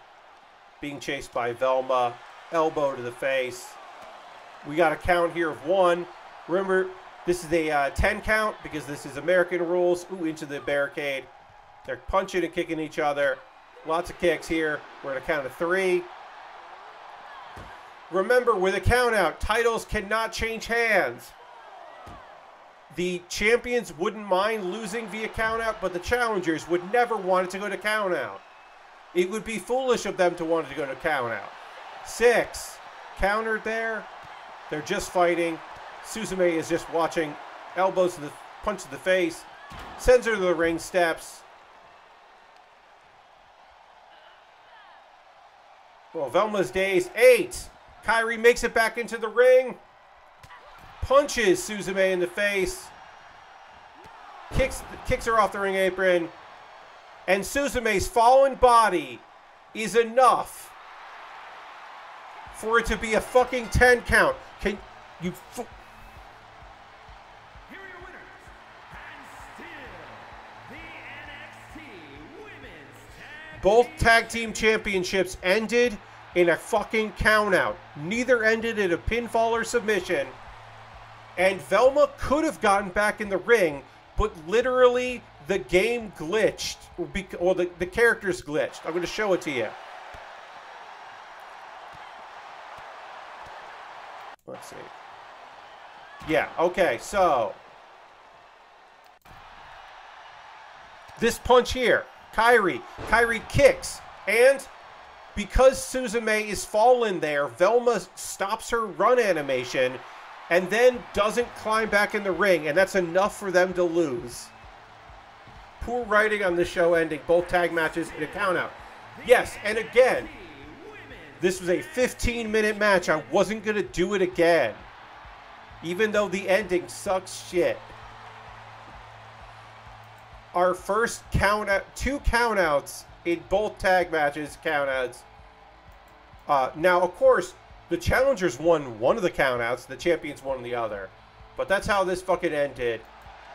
being chased by Velma. Elbow to the face. We got a count here of 1. Remember, this is a 10 count because this is American rules. Ooh, into the barricade. They're punching and kicking each other. Lots of kicks here. We're at a count of 3. Remember, with a countout, titles cannot change hands. The champions wouldn't mind losing via countout, but the challengers would never want it to go to countout. It would be foolish of them to want it to go to countout. 6. Countered there. They're just fighting. Suzume is just watching. Elbows to the punch to the face. Sends her to the ring steps. Well, Velma's dazed. 8. Kairi makes it back into the ring. Punches Suzume in the face. Kicks her off the ring apron. And Suzume's fallen body is enough for it to be a fucking 10 count. Can you... Here are your winners, and still the NXT Women's Tag Both tag team championships ended in a fucking countout. Neither ended in a pinfall or submission. And Velma could have gotten back in the ring, but literally the game glitched. Or the characters glitched. I'm going to show it to you. Let's see. Yeah, okay, so. This punch here. Kairi kicks. And because Suzume is fallen there, Velma stops her run animation and then doesn't climb back in the ring, and that's enough for them to lose. Poor writing on the show ending both tag matches in a countout. Yes, and again, this was a 15-minute match. I wasn't going to do it again, even though the ending sucks shit. Our first countout, 2 countouts in both tag matches, countouts. Now, of course, the challengers won one of the countouts, the champions won the other. But that's how this fucking ended.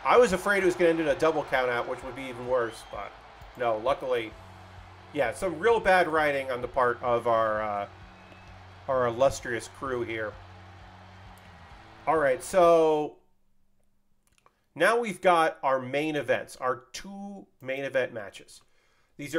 I was afraid it was going to end in a double countout, which would be even worse. But no, luckily, yeah, some real bad writing on the part of our illustrious crew here. All right, so now we've got our main events, our 2 main event matches. These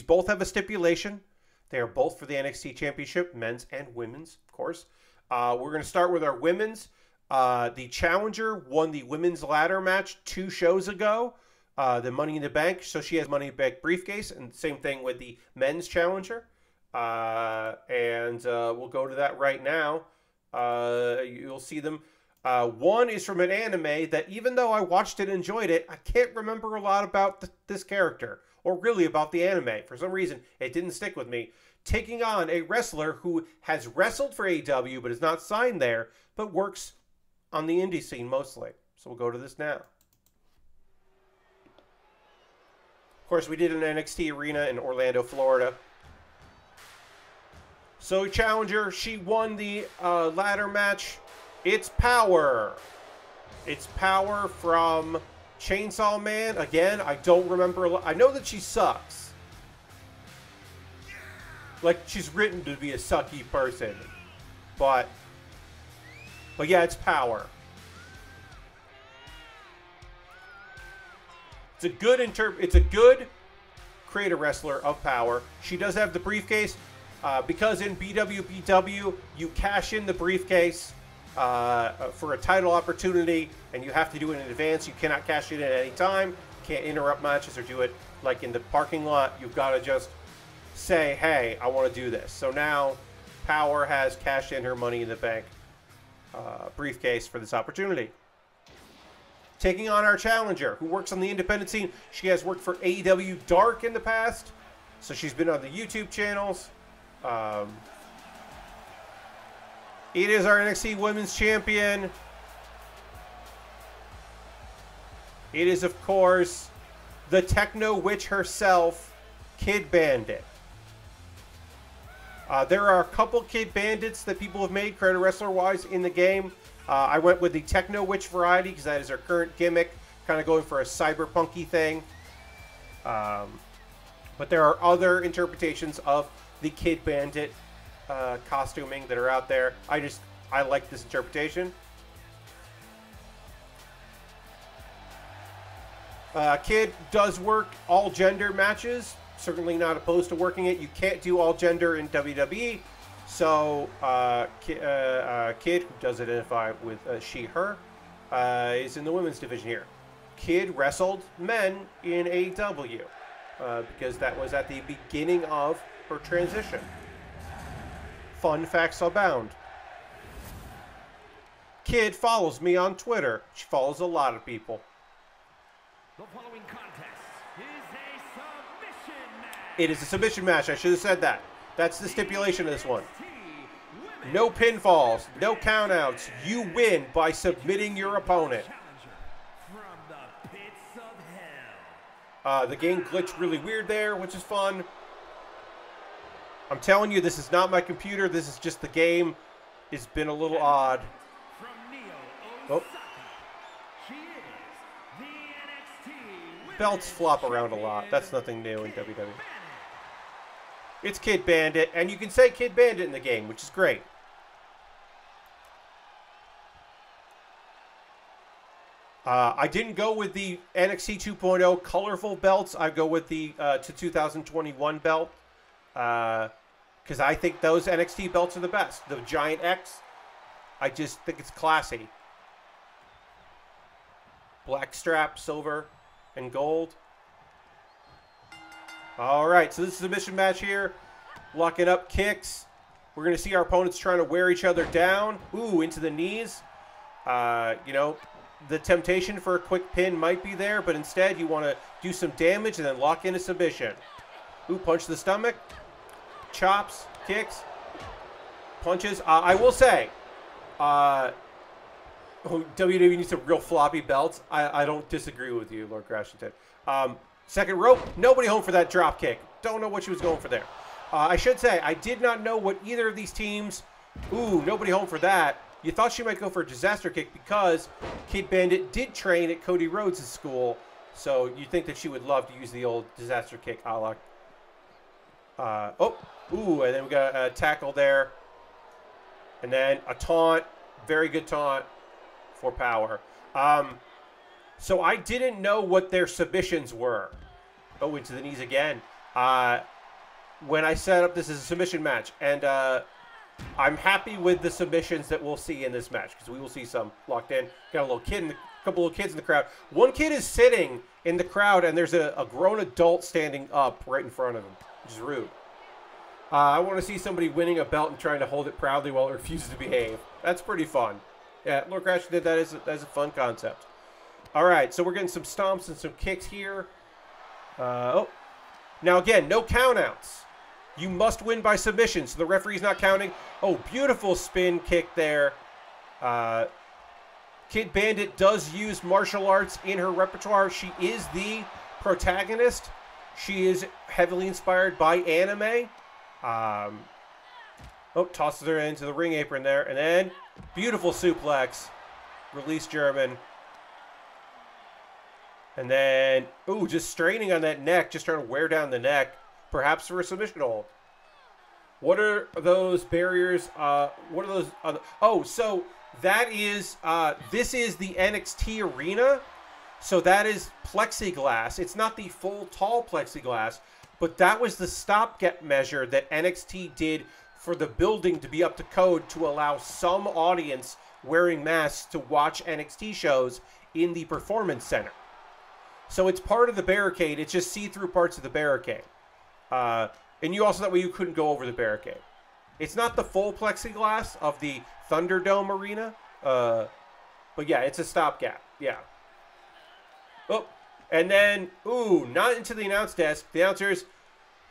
both have a stipulation. They are both for the NXT Championship, men's and women's, of course. We're going to start with our women's. The challenger won the women's ladder match 2 shows ago, the Money in the Bank. So she has Money in the Bank briefcase, and same thing with the men's challenger. We'll go to that right now. You'll see them. One is from an anime that, even though I watched it and enjoyed it, I can't remember a lot about this character, or really about the anime. For some reason, it didn't stick with me. Taking on a wrestler who has wrestled for AEW but is not signed there, but works on the indie scene mostly. So we'll go to this now. Of course, we did an NXT arena in Orlando, Florida. So challenger, she won the ladder match. It's Power. It's Power from Chainsaw Man. Again, I don't remember. I know that she sucks. Like, she's written to be a sucky person. But yeah, it's Power. It's a good creator wrestler of Power. She does have the briefcase. Because in BWBW, you cash in the briefcase for a title opportunity, and you have to do it in advance. You cannot cash it in at any time. You can't interrupt matches or do it like in the parking lot. You've got to just say, hey, I want to do this. So now Power has cashed in her Money in the Bank briefcase for this opportunity. Taking on our challenger, who works on the independent scene. She has worked for AEW Dark in the past, so she's been on the YouTube channels. It is our NXT Women's Champion. It is, of course, the Techno Witch herself, Kid Bandit. There are a couple Kid Bandits that people have made, creator wrestler-wise, in the game. I went with the Techno Witch variety because that is our current gimmick, kind of going for a cyberpunky thing. But there are other interpretations of the Kid Bandit costuming that are out there. I like this interpretation. Kid does work all gender matches. Certainly not opposed to working it. You can't do all gender in WWE, So, Kid, who does identify with she, her, is in the women's division here. Kid wrestled men in AEW because that was at the beginning of her transition. Fun facts abound. Kid follows me on Twitter. She follows a lot of people. The following contest is a submission match. It is a submission match. I should have said that. That's the stipulation of this one. No pinfalls, no countouts. You win by submitting your opponent. The game glitched really weird there, which is fun. I'm telling you, this is not my computer. This is just the game. It's been a little odd. Oh. Belts flop around a lot. That's nothing new in WWE. It's Kid Bandit, and you can say Kid Bandit in the game, which is great. I didn't go with the NXT 2.0 colorful belts. I go with the 2021 belt because I think those NXT belts are the best. The Giant X, I just think it's classy. Black strap, silver, and gold. All right, so this is a submission match here. Locking up kicks. We're going to see our opponents trying to wear each other down. Ooh, into the knees. You know, the temptation for a quick pin might be there, but instead you want to do some damage and then lock in a submission. Ooh, punch to the stomach. Chops, kicks, punches. I will say, WWE needs some real floppy belts. I don't disagree with you, Lord Grashington. Second rope, nobody home for that drop kick. Don't know what she was going for there. I should say, I did not know what either of these teams... Ooh, nobody home for that. You thought she might go for a disaster kick because Kid Bandit did train at Cody Rhodes' school. So you'd think that she would love to use the old disaster kick a la... ooh, and then we got a tackle there. And then a taunt. Very good taunt for power. So I didn't know what their submissions were. Oh, into the knees again. When I set up this as a submission match. And I'm happy with the submissions that we'll see in this match. Because we will see some locked in. Got a little kid, a couple of kids in the crowd. One kid is sitting in the crowd and there's a grown adult standing up right in front of him. Which is rude. I want to see somebody winning a belt and trying to hold it proudly while it refuses to behave. That's pretty fun. Yeah, Lord Crash did that as a fun concept. All right, so we're getting some stomps and some kicks here. Now again, no countouts. You must win by submission, so the referee's not counting. Oh, beautiful spin kick there. Kid Bandit does use martial arts in her repertoire. She is the protagonist. She is heavily inspired by anime. Tosses her into the ring apron there. And then, beautiful suplex. Release German. And then, ooh, just straining on that neck. Just trying to wear down the neck. Perhaps for a submission hold. What are those barriers? What are those other... Oh, so that is... this is the NXT arena. So that is plexiglass. It's not the full tall plexiglass. But that was the stopgap measure that NXT did for the building to be up to code to allow some audience wearing masks to watch NXT shows in the Performance Center. So it's part of the barricade. It's just see-through parts of the barricade. And you also, that way you couldn't go over the barricade. It's not the full plexiglass of the Thunderdome arena. But yeah, it's a stopgap. Yeah. Oh, and then, ooh, not into the announce desk. The announcers,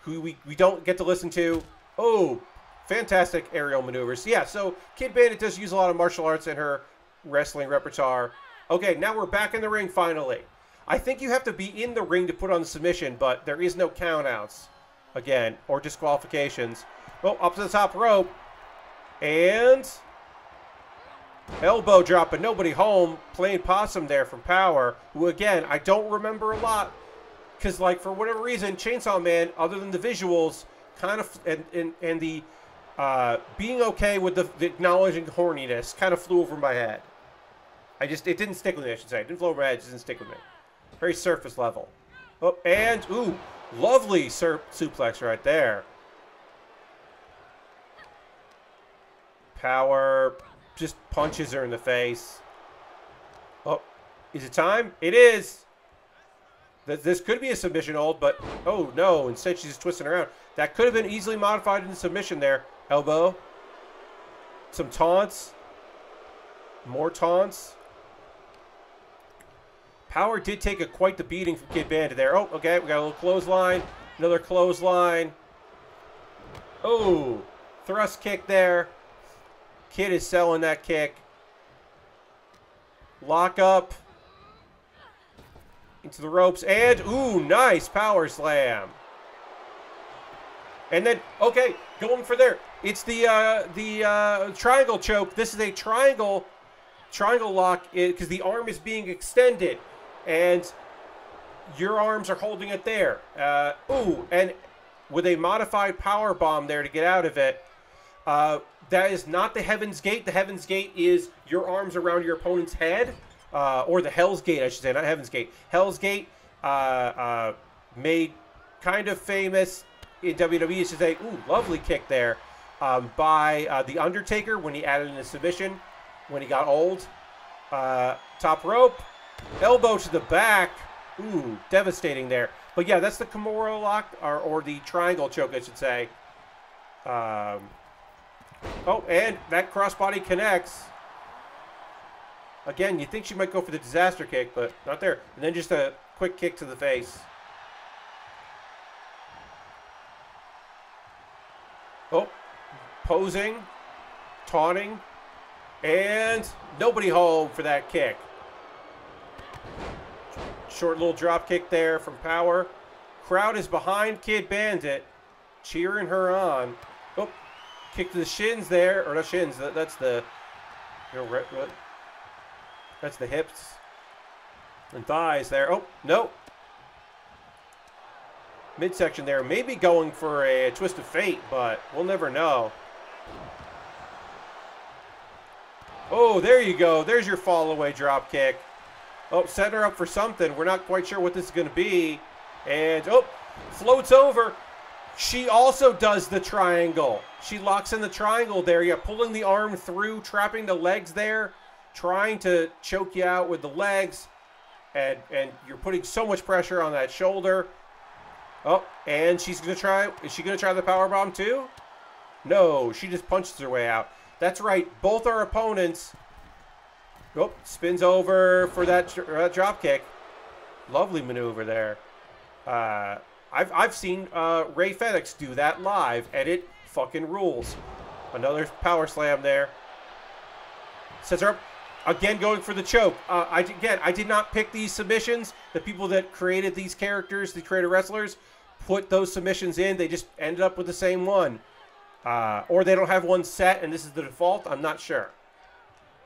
who we don't get to listen to. Oh, fantastic aerial maneuvers. Yeah, so Kid Bandit does use a lot of martial arts in her wrestling repertoire. Okay, now we're back in the ring finally. I think you have to be in the ring to put on the submission, but there is no countouts. Again, or disqualifications. Oh, up to the top rope. And elbow drop, but nobody home. Playing possum there from Power, who again, I don't remember a lot. Because, like, for whatever reason, Chainsaw Man, other than the visuals, kind of, and the being okay with the acknowledging horniness kind of flew over my head. It didn't stick with me, I should say. It didn't flow over my head, it just didn't stick with me. Very surface level. Oh, and, ooh, lovely suplex right there. Power just punches her in the face. Oh, is it time? It is. This could be a submission hold, but oh no, instead she's just twisting around. That could have been easily modified into submission there. Elbow. Some taunts. More taunts. Power did take quite the beating from Kid Bandit there. Oh, okay, we got a little clothesline. Another clothesline. Oh, thrust kick there. Kid is selling that kick. Lock up. Into the ropes. And, ooh, nice power slam. And then, okay, going for there. It's the triangle choke. This is a triangle lock because the arm is being extended. And your arms are holding it there. Ooh, and with a modified power bomb there to get out of it. That is not the Heaven's Gate. The Heaven's Gate is your arms around your opponent's head. Or the Hell's Gate, I should say, not Heaven's Gate. Hell's Gate, made kind of famous in WWE. It's just a lovely kick there by The Undertaker when he added in a submission when he got old. Top rope, elbow to the back. Ooh, devastating there. But yeah, that's the Kimura lock, or the triangle choke, I should say. Oh, and that crossbody connects. Again, you think she might go for the disaster kick, but not there. And then just a quick kick to the face. Oh, posing, taunting, and nobody home for that kick. Short little drop kick there from Power. Crowd is behind Kid Bandit, cheering her on. Oh, kick to the shins there, or not shins. That's the, that's the hips and thighs there. Oh no, midsection there. Maybe going for a twist of fate, but we'll never know. Oh, there you go. There's your fall away drop kick. Oh, set her up for something. We're not quite sure what this is going to be. And, oh, floats over. She also does the triangle. She locks in the triangle there. Yeah, pulling the arm through, trapping the legs there, trying to choke you out with the legs. And you're putting so much pressure on that shoulder. Oh, and she's going to try. Is she going to try the powerbomb too? No, she just punches her way out. That's right. Both our opponents. Oh, spins over for that drop kick. Lovely maneuver there. I've seen Ray FedEx do that live, and it fucking rules. Another power slam there. Sets her up. Again, going for the choke. I did not pick these submissions. The people that created these characters, the created wrestlers, put those submissions in. They just ended up with the same one. Or they don't have one set, and this is the default. I'm not sure.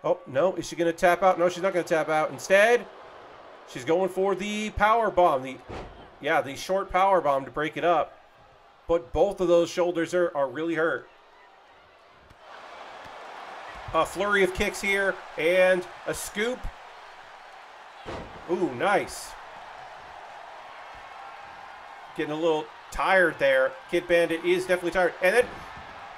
Oh, no. Is she going to tap out? No, she's not going to tap out. Instead, she's going for the power bomb. The short power bomb to break it up. But both of those shoulders are really hurt. A flurry of kicks here, and a scoop. Ooh, nice. Getting a little tired there. Kid Bandit is definitely tired. And then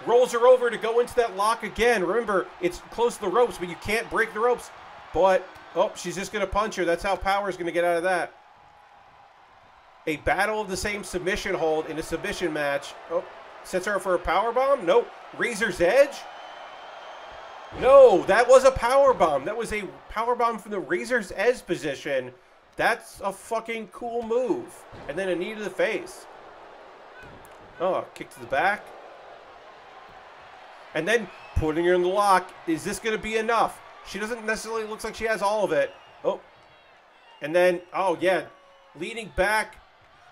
rolls her over to go into that lock again. Remember, it's close to the ropes, but you can't break the ropes. But, oh, she's just going to punch her. That's how Power's going to get out of that. A battle of the same submission hold in a submission match. Oh, sets her up for a powerbomb? Nope. Razor's Edge? No, that was a powerbomb. That was a powerbomb from the Razor's Edge position. That's a fucking cool move. And then a knee to the face. Oh, kick to the back. And then putting her in the lock. Is this going to be enough? She doesn't necessarily look like she has all of it. Oh. And then, oh yeah, leaning back.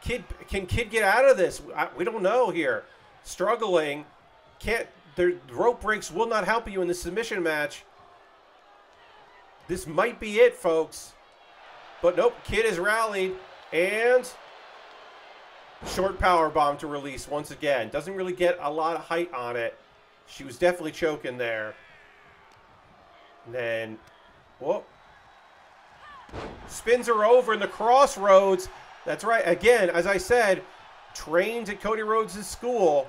Can Kid get out of this? We don't know here. Struggling. The rope breaks will not help you in the submission match. This might be it, folks. But nope, Kid has rallied. And short power bomb to release once again. Doesn't really get a lot of height on it. She was definitely choking there. And then, whoa. Spins her over in the crossroads. That's right. Again, as I said, trained at Cody Rhodes' school.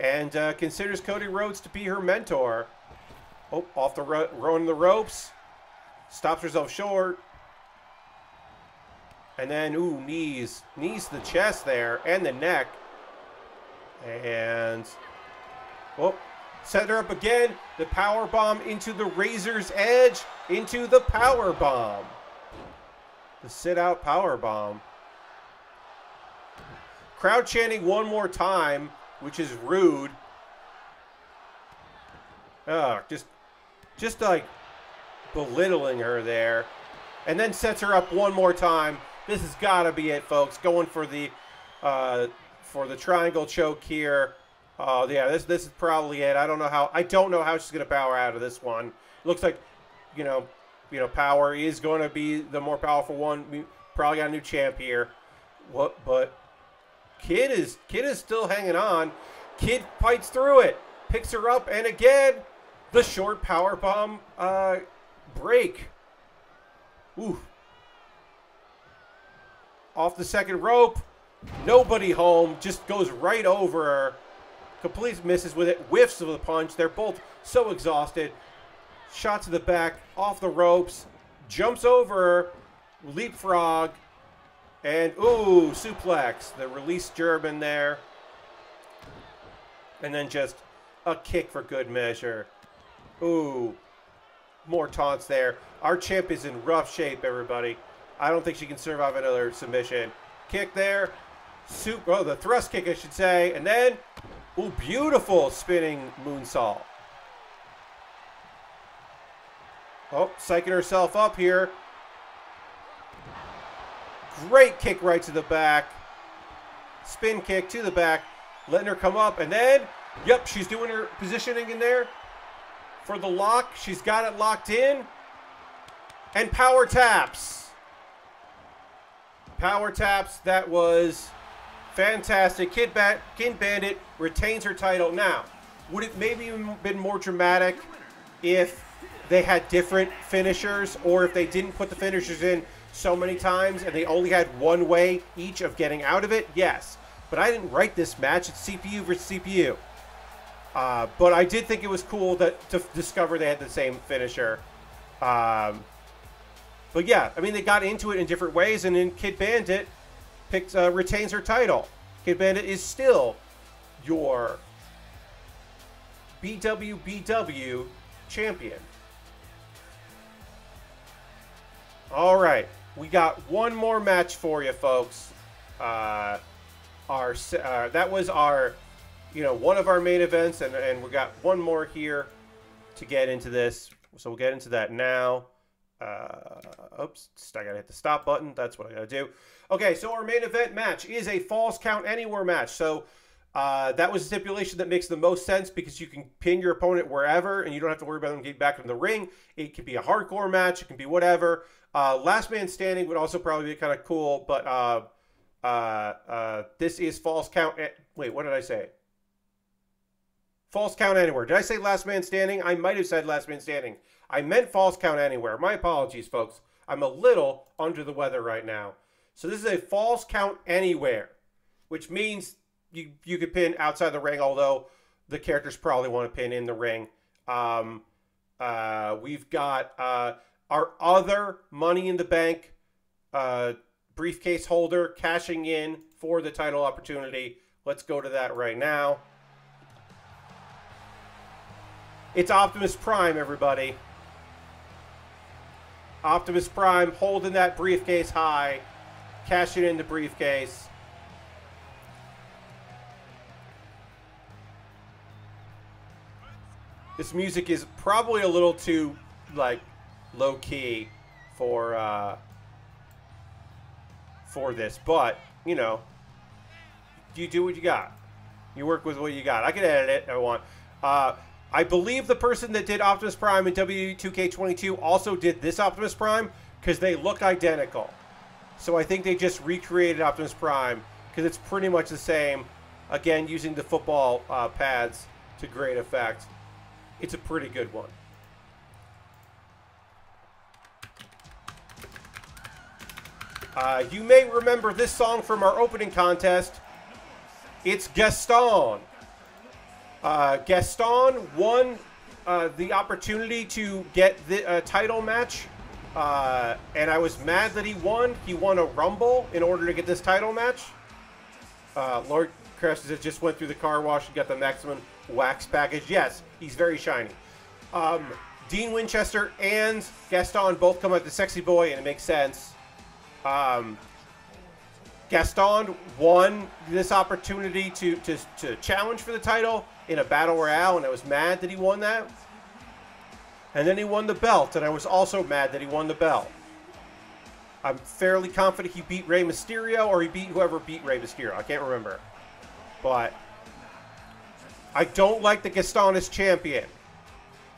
and considers Cody Rhodes to be her mentor. Oh, off the running the ropes. Stops herself short. And then, ooh, knees to the chest there and the neck. And, oh, set her up again. The power bomb into the Razor's Edge, into the power bomb. The sit-out power bomb. Crowd chanting one more time, which is rude. Just like belittling her there. And then sets her up one more time. This has got to be it, folks. Going for the triangle choke here. Yeah, this is probably it. I don't know how she's gonna power out of this one. Looks like, you know, Power is going to be the more powerful one. We probably got a new champ here. But Kid is still hanging on. Kid fights through it, picks her up, and again, the short power bomb break. Ooh. Off the second rope. Nobody home. Just goes right over her. Complete misses with it. Whiffs of the punch. They're both so exhausted. Shot to the back. Off the ropes. Jumps over her. Leapfrog. And, ooh, suplex. The release German there. And then just a kick for good measure. Ooh. More taunts there. Our champ is in rough shape, everybody. I don't think she can survive another submission. Kick there. The thrust kick, I should say. And then, ooh, beautiful spinning moonsault. Oh, psyching herself up here. Great kick right to the back. Spin kick to the back. Letting her come up. And then, yep, she's doing her positioning in there for the lock. She's got it locked in. And power taps. Power taps. That was fantastic. Kid Bandit retains her title. Now, would it maybe been more dramatic if they had different finishers, or if they didn't put the finishers in so many times and they only had one way each of getting out of it? Yes. But I didn't write this match. It's CPU versus CPU. But I did think it was cool to discover they had the same finisher. But yeah, I mean, they got into it in different ways, and then Kid Bandit retains her title. Kid Bandit is still your BWBW champion. All right, we got one more match for you, folks. That was our, one of our main events, and we got one more here to get into this. So we'll get into that now. Oops, I gotta hit the stop button. That's what I gotta do. Okay, so our main event match is a Falls Count Anywhere match. So that was a stipulation that makes the most sense because you can pin your opponent wherever and you don't have to worry about them getting back in the ring. It could be a hardcore match. It can be whatever. Last man standing would also probably be kind of cool, but this is Falls Count. Wait, what did I say? Falls Count Anywhere. Did I say last man standing? I might have said last man standing. I meant Falls Count Anywhere. My apologies, folks. I'm a little under the weather right now. So this is a Falls Count Anywhere, which means you could pin outside the ring, although the characters probably want to pin in the ring. We've got our other Money in the Bank briefcase holder cashing in for the title opportunity. Let's go to that right now. It's Optimus Prime, everybody. Optimus Prime holding that briefcase high, cashing in the briefcase. This music is probably a little too, low key for this, but you do what you got. You work with what you got. I can edit it if I want. I believe the person that did Optimus Prime in W2K22 also did this Optimus Prime because they look identical. So I think they just recreated Optimus Prime because it's pretty much the same. Again, using the football pads to great effect. It's a pretty good one. You may remember this song from our opening contest. It's Gaston. Gaston won the opportunity to get the title match, and I was mad that he won. He won a Rumble in order to get this title match. Lord Crest just went through the car wash and got the maximum wax package. Yes, he's very shiny. Dean Winchester and Gaston both come out the sexy boy, and it makes sense. Gaston won this opportunity to challenge for the title in a battle royale, and I was mad that he won that. And then he won the belt, and I was also mad that he won the belt. I'm fairly confident he beat Rey Mysterio, or he beat whoever beat Rey Mysterio. I can't remember. But I don't like that Gaston is champion.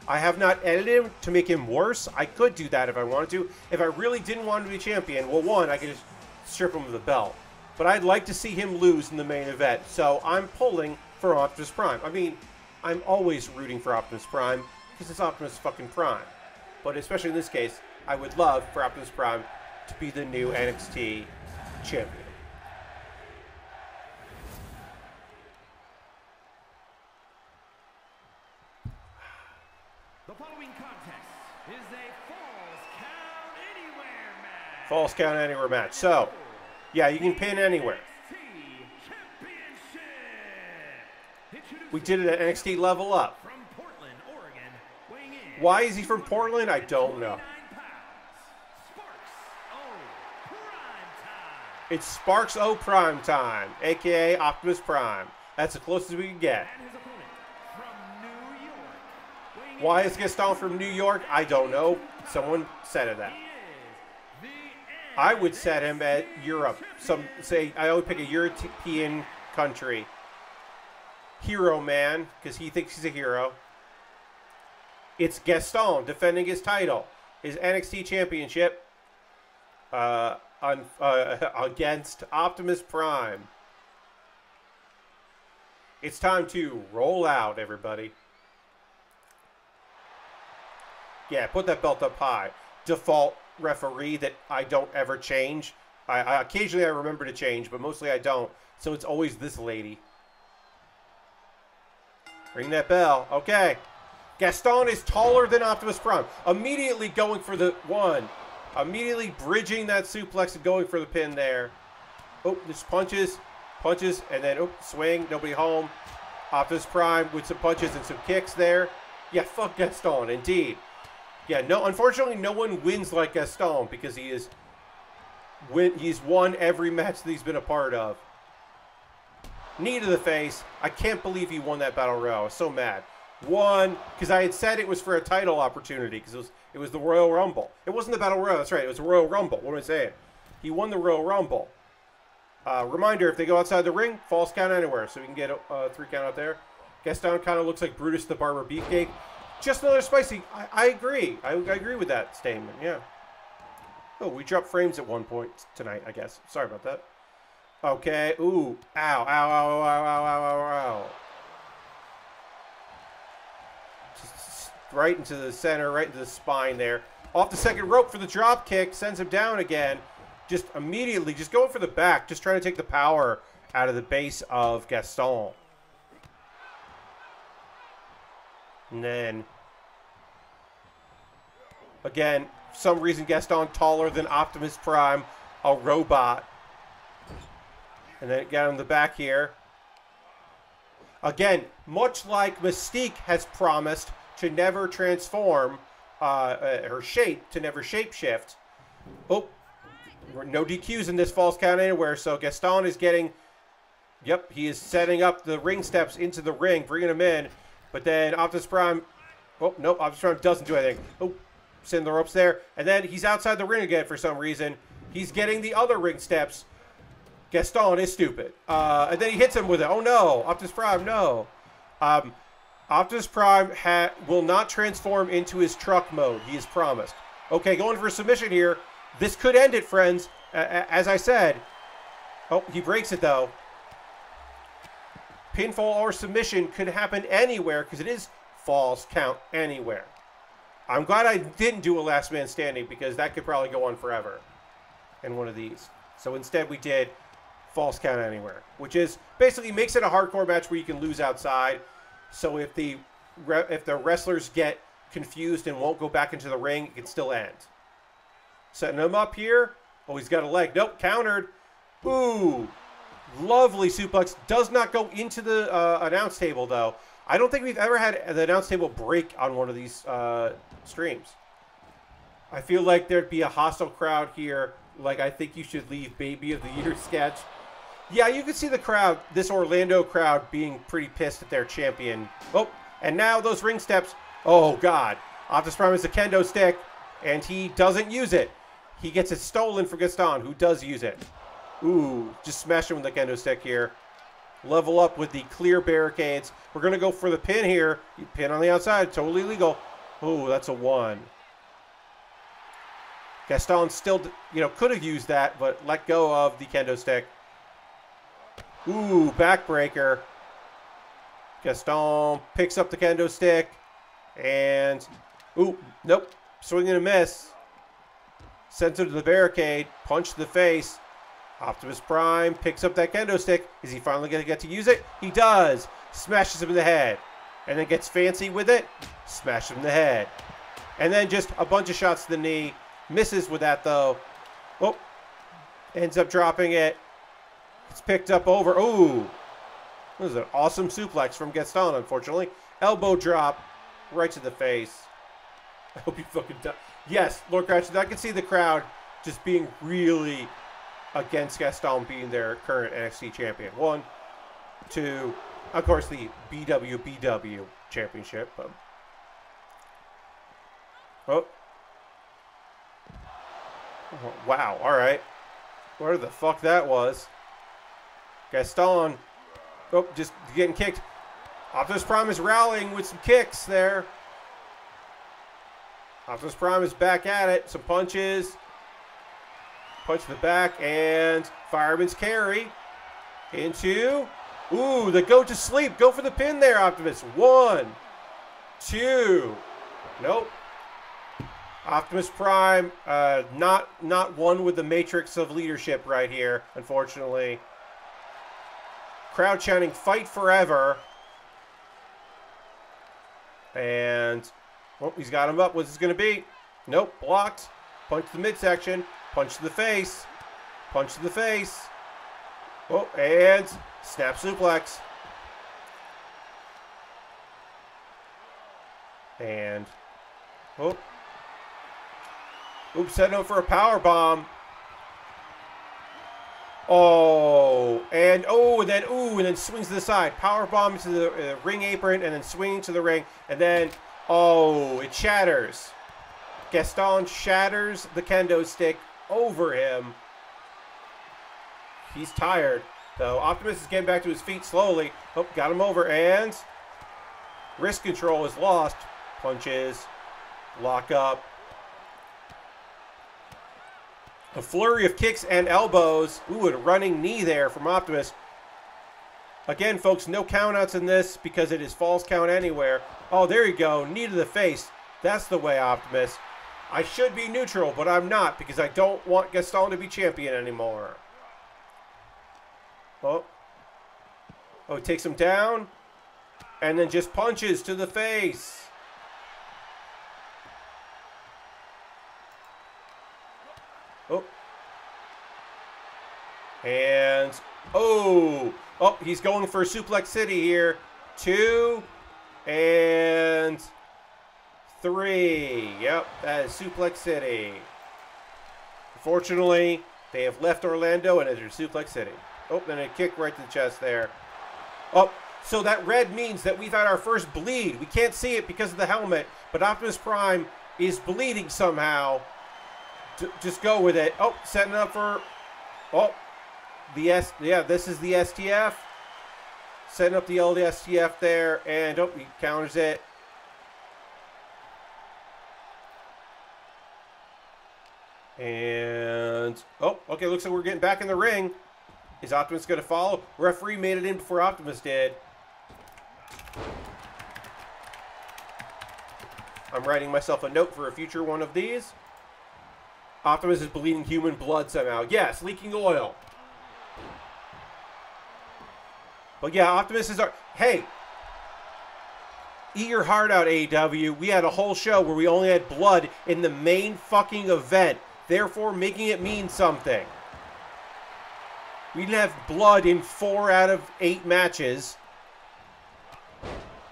I have not edited him to make him worse. I could do that if I wanted to. If I really didn't want him to be champion, well, one, I could just strip him of the belt. But I'd like to see him lose in the main event. So I'm pulling for Optimus Prime. I mean, I'm always rooting for Optimus Prime because it's Optimus fucking Prime. But especially in this case, I would love for Optimus Prime to be the new NXT champion. The following contest is a Falls Count Anywhere match. Falls Count Anywhere match. So, yeah, you can pin anywhere. We did it at NXT Level Up. From Portland, Oregon, weighing in. Why is he from Portland? I don't know. It's Sparks O Prime Time, a.k.a. Optimus Prime. That's the closest we can get. And his opponent from New York, weighing Why is Gaston from New York? I don't know. Someone said that. in, I would set him at Europe. I would pick a European country. Hero Man, because he thinks he's a hero. It's Gaston defending his title, his NXT championship, against Optimus Prime. It's time to roll out, everybody. Yeah, put that belt up high. Default referee that I don't ever change. I occasionally I remember to change, but mostly I don't. So it's always this lady. Ring that bell. Okay. Gaston is taller than Optimus Prime. Immediately going for the one. Immediately bridging that suplex and going for the pin there. Oh, just punches. Punches. And then, oh, swing. Nobody home. Optimus Prime with some punches and some kicks there. Yeah, fuck Gaston. Indeed. Yeah, no. Unfortunately, no one wins like Gaston because he's won every match that he's been a part of. Knee to the face. I can't believe he won that battle royal. I was so mad. One, because I had said it was for a title opportunity because it was the Royal Rumble. It wasn't the battle royal. That's right. It was the Royal Rumble. What am I saying? He won the Royal Rumble. Reminder: if they go outside the ring, falls count anywhere. So we can get a 3 count out there. Gaston kind of looks like Brutus the Barber Beefcake. Just another spicy. I agree. I agree with that statement. Yeah. Oh, we dropped frames at one point tonight. I guess. Sorry about that. Okay. Ooh. Ow. Ow. Ow. Ow. Ow. Ow. Ow. Ow. Just right into the center, right into the spine there. Off the second rope for the drop kick. Sends him down again. Just immediately, just going for the back. Just trying to take the power out of the base of Gaston. And then, again, for some reason Gaston taller than Optimus Prime, a robot. And then got him the back here. Again, much like Mystique has promised to never transform her shape, to never shapeshift. Oh, no DQs in this false count anywhere, so Gaston is getting, yep, he is setting up the ring steps into the ring, bringing him in. But then Optimus Prime, oh, nope, Optimus Prime doesn't do anything. Oh, send the ropes there. And then he's outside the ring again for some reason. He's getting the other ring steps. Gaston is stupid. And then he hits him with it. Oh, no. Optimus Prime, no. Optimus Prime will not transform into his truck mode. He has promised. Okay, going for a submission here. This could end it, friends. As I said. Oh, he breaks it, though. Pinfall or submission could happen anywhere because it is falls count anywhere. I'm glad I didn't do a last man standing because that could probably go on forever in one of these. So instead we did falls count anywhere, which is basically makes it a hardcore match where you can lose outside. So if the wrestlers get confused and won't go back into the ring, it can still end. Setting him up here. Oh, he's got a leg. Nope, countered. Ooh, lovely suplex. Does not go into the announce table, though. I don't think we've ever had the announce table break on one of these streams. I feel like there'd be a hostile crowd here. Like, I think you should leave Baby of the Year sketch. Yeah, you can see the crowd, this Orlando crowd, being pretty pissed at their champion. Oh, and now those ring steps. Oh, God. Optimus Prime is a kendo stick, and he doesn't use it. He gets it stolen from Gaston, who does use it. Ooh, just smash him with the kendo stick here. Level up with the clear barricades. We're going to go for the pin here. Pin on the outside, totally legal. Ooh, that's a 1. Gaston still, could have used that, but let go of the kendo stick. Ooh, backbreaker. Gaston picks up the kendo stick. And, ooh, nope. Swing and a miss. Sends him to the barricade. Punch to the face. Optimus Prime picks up that kendo stick. Is he finally going to get to use it? He does. Smashes him in the head. And then gets fancy with it. Smashes him in the head. And then just a bunch of shots to the knee. Misses with that, though. Oh. Ends up dropping it. It's picked up over. Ooh. This is an awesome suplex from Gaston, unfortunately. Elbow drop. Right to the face. I hope you fucking die. Yes, Lord Cratchit. I can see the crowd just being really against Gaston being their current NXT champion. 1, 2. Of course, the BWBW championship. Oh. Oh, wow. All right. Where the fuck that was. Gaston. Oh, just getting kicked. Optimus Prime is rallying with some kicks there. Optimus Prime is back at it. Some punches. Punch to the back and fireman's carry into. Ooh, the go to sleep. Go for the pin there, Optimus. 1, 2. Nope. Optimus Prime, not one with the matrix of leadership right here, unfortunately. Crowd chanting, fight forever. And, oh, he's got him up. What's this going to be? Nope, blocked. Punch to the midsection. Punch to the face. Punch to the face. Oh, and snap suplex. And, oh. Oops, setting up for a power bomb. Oh, and then swings to the side. Power bomb to the ring apron, and then swinging to the ring, and then it shatters. Gaston shatters the kendo stick over him. He's tired, though. Optimus is getting back to his feet slowly. Oh, got him over, and wrist control is lost. Punches, lock up. A flurry of kicks and elbows. Ooh, and a running knee there from Optimus. Again, folks, no countouts in this because it is false count anywhere. Oh, there you go. Knee to the face. That's the way, Optimus. I should be neutral, but I'm not because I don't want Gaston to be champion anymore. Oh, he takes him down and then just punches to the face. Oh. And, he's going for Suplex City here. 2 and 3. Yep, that is Suplex City. Unfortunately, they have left Orlando and entered Suplex City. Oh, then a kick right to the chest there. Oh, so that red means that we've had our first bleed. We can't see it because of the helmet, but Optimus Prime is bleeding somehow. Just go with it. Oh, setting up for... Oh, this is the STF. Setting up the old STF there, and he counters it. And, okay, looks like we're getting back in the ring. Is Optimus going to follow? Referee made it in before Optimus did. I'm writing myself a note for a future one of these. Optimus is bleeding human blood somehow. Yes, leaking oil. But yeah, Optimus is our... Hey! Eat your heart out, AEW. We had a whole show where we only had blood in the main fucking event, therefore making it mean something. We didn't have blood in 4 out of 8 matches.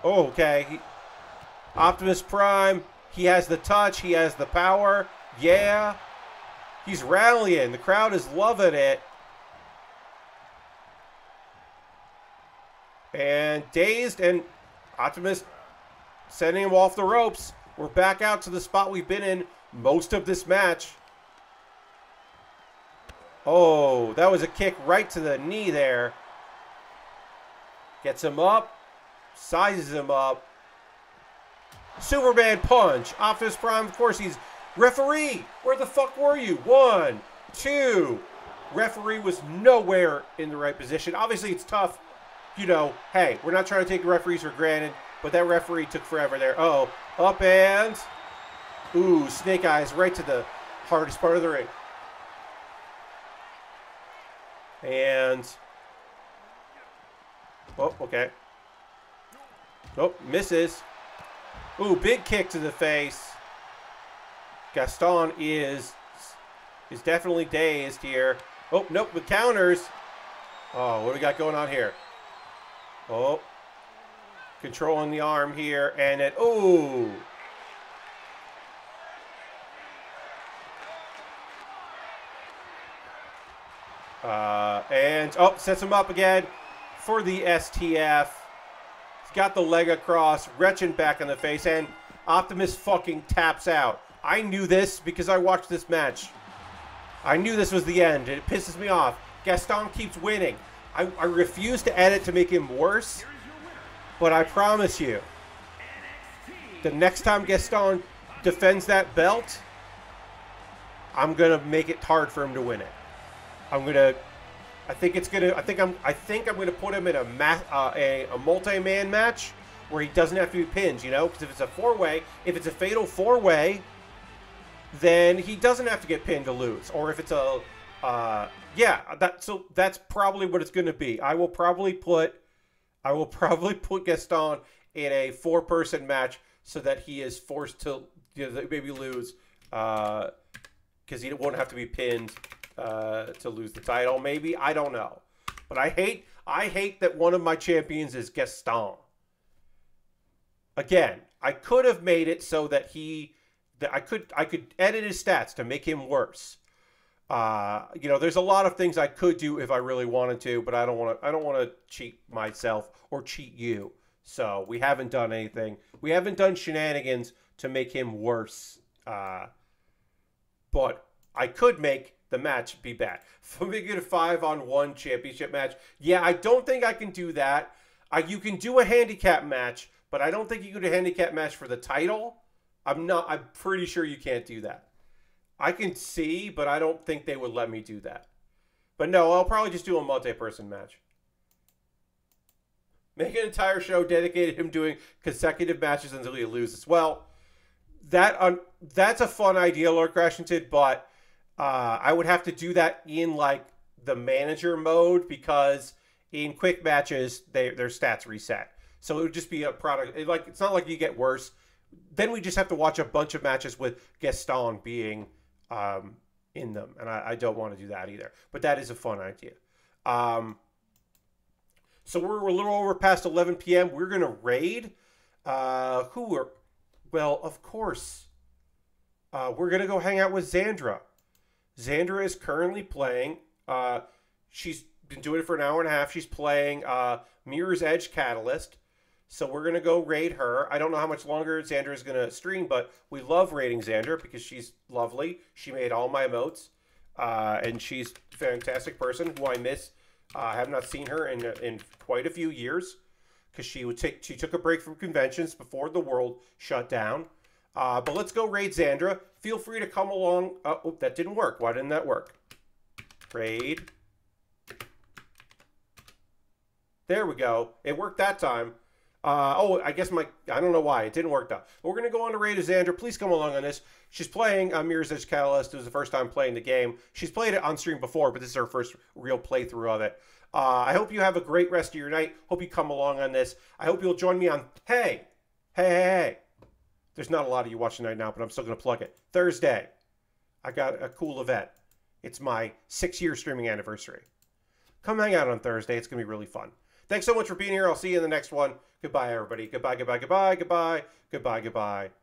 Oh, okay. Optimus Prime, he has the touch, he has the power. Yeah. He's rallying. The crowd is loving it. And Dazed and Optimus sending him off the ropes. We're back out to the spot we've been in most of this match. Oh, that was a kick right to the knee there. Gets him up. Sizes him up. Superman punch. Optimus Prime, of course, he's referee. Where the fuck were you? 1, 2. Referee was nowhere in the right position. Obviously, it's tough. You know, hey, we're not trying to take the referees for granted. But that referee took forever there. Oh, up and... Ooh, snake eyes right to the hardest part of the ring. And... Oh, okay. Nope, misses. Ooh, big kick to the face. Gaston is definitely dazed here. Oh, nope, with counters. Oh, what do we got going on here? Oh. Controlling the arm here, and it, ooh. And, oh, sets him up again for the STF. He's got the leg across, retching back in the face, and Optimus fucking taps out. I knew this because I watched this match. I knew this was the end, and it pisses me off. Gaston keeps winning. I refuse to edit to make him worse. But I promise you, the next time Gaston defends that belt, I'm gonna make it hard for him to win it. I think I'm gonna put him in a multi-man match where he doesn't have to be pinned. You know, because if it's a 4-way, if it's a fatal 4-way, then he doesn't have to get pinned to lose. Or if it's a, yeah, that's probably what it's gonna be. I will probably put Gaston in a 4-person match so that he is forced to, you know, maybe lose, because he won't have to be pinned to lose the title. Maybe, I don't know, but I hate that one of my champions is Gaston. Again, I could have made it so that I could edit his stats to make him worse. You know, there's a lot of things I could do if I really wanted to, but I don't want to cheat myself or cheat you. So we haven't done anything. We haven't done shenanigans to make him worse. But I could make the match be bad. For me, get a 5-on-1 championship match. Yeah, I don't think I can do that. You can do a handicap match, but I don't think you can do a handicap match for the title. I'm pretty sure you can't do that. I can see, but I don't think they would let me do that. But no, I'll probably just do a multi-person match. Make an entire show dedicated to him doing consecutive matches until he loses. Well, that's a fun idea, Lord Crashington, but I would have to do that in like the manager mode because in quick matches their stats reset. So it would just be a product. It's not like you get worse. Then we just have to watch a bunch of matches with Gaston being in them, and I don't want to do that either. But that is a fun idea. So we're a little over past 11 p.m. We're gonna raid. Well, of course, we're gonna go hang out with Xandra. Xandra is currently playing. She's been doing it for an hour and a half. She's playing Mirror's Edge Catalyst. So we're going to go raid her. I don't know how much longer Xandra is going to stream, but we love raiding Xandra because she's lovely. She made all my emotes. And she's a fantastic person who I miss. I have not seen her in quite a few years because she took a break from conventions before the world shut down. But let's go raid Xandra. Feel free to come along. Oh, that didn't work. Why didn't that work? Raid. There we go. It worked that time. I guess I don't know why. It didn't work though. But we're going to go on to raid Xandra. Please come along on this. She's playing Mirror's Edge Catalyst. It was the first time playing the game. She's played it on stream before, but this is her first real playthrough of it. I hope you have a great rest of your night. Hope you come along on this. I hope you'll join me on, hey, Hey. There's not a lot of you watching right now, but I'm still going to plug it. Thursday, I got a cool event. It's my 6-year streaming anniversary. Come hang out on Thursday. It's going to be really fun. Thanks so much for being here. I'll see you in the next one. Goodbye, everybody. Goodbye, goodbye, goodbye, goodbye, goodbye, goodbye.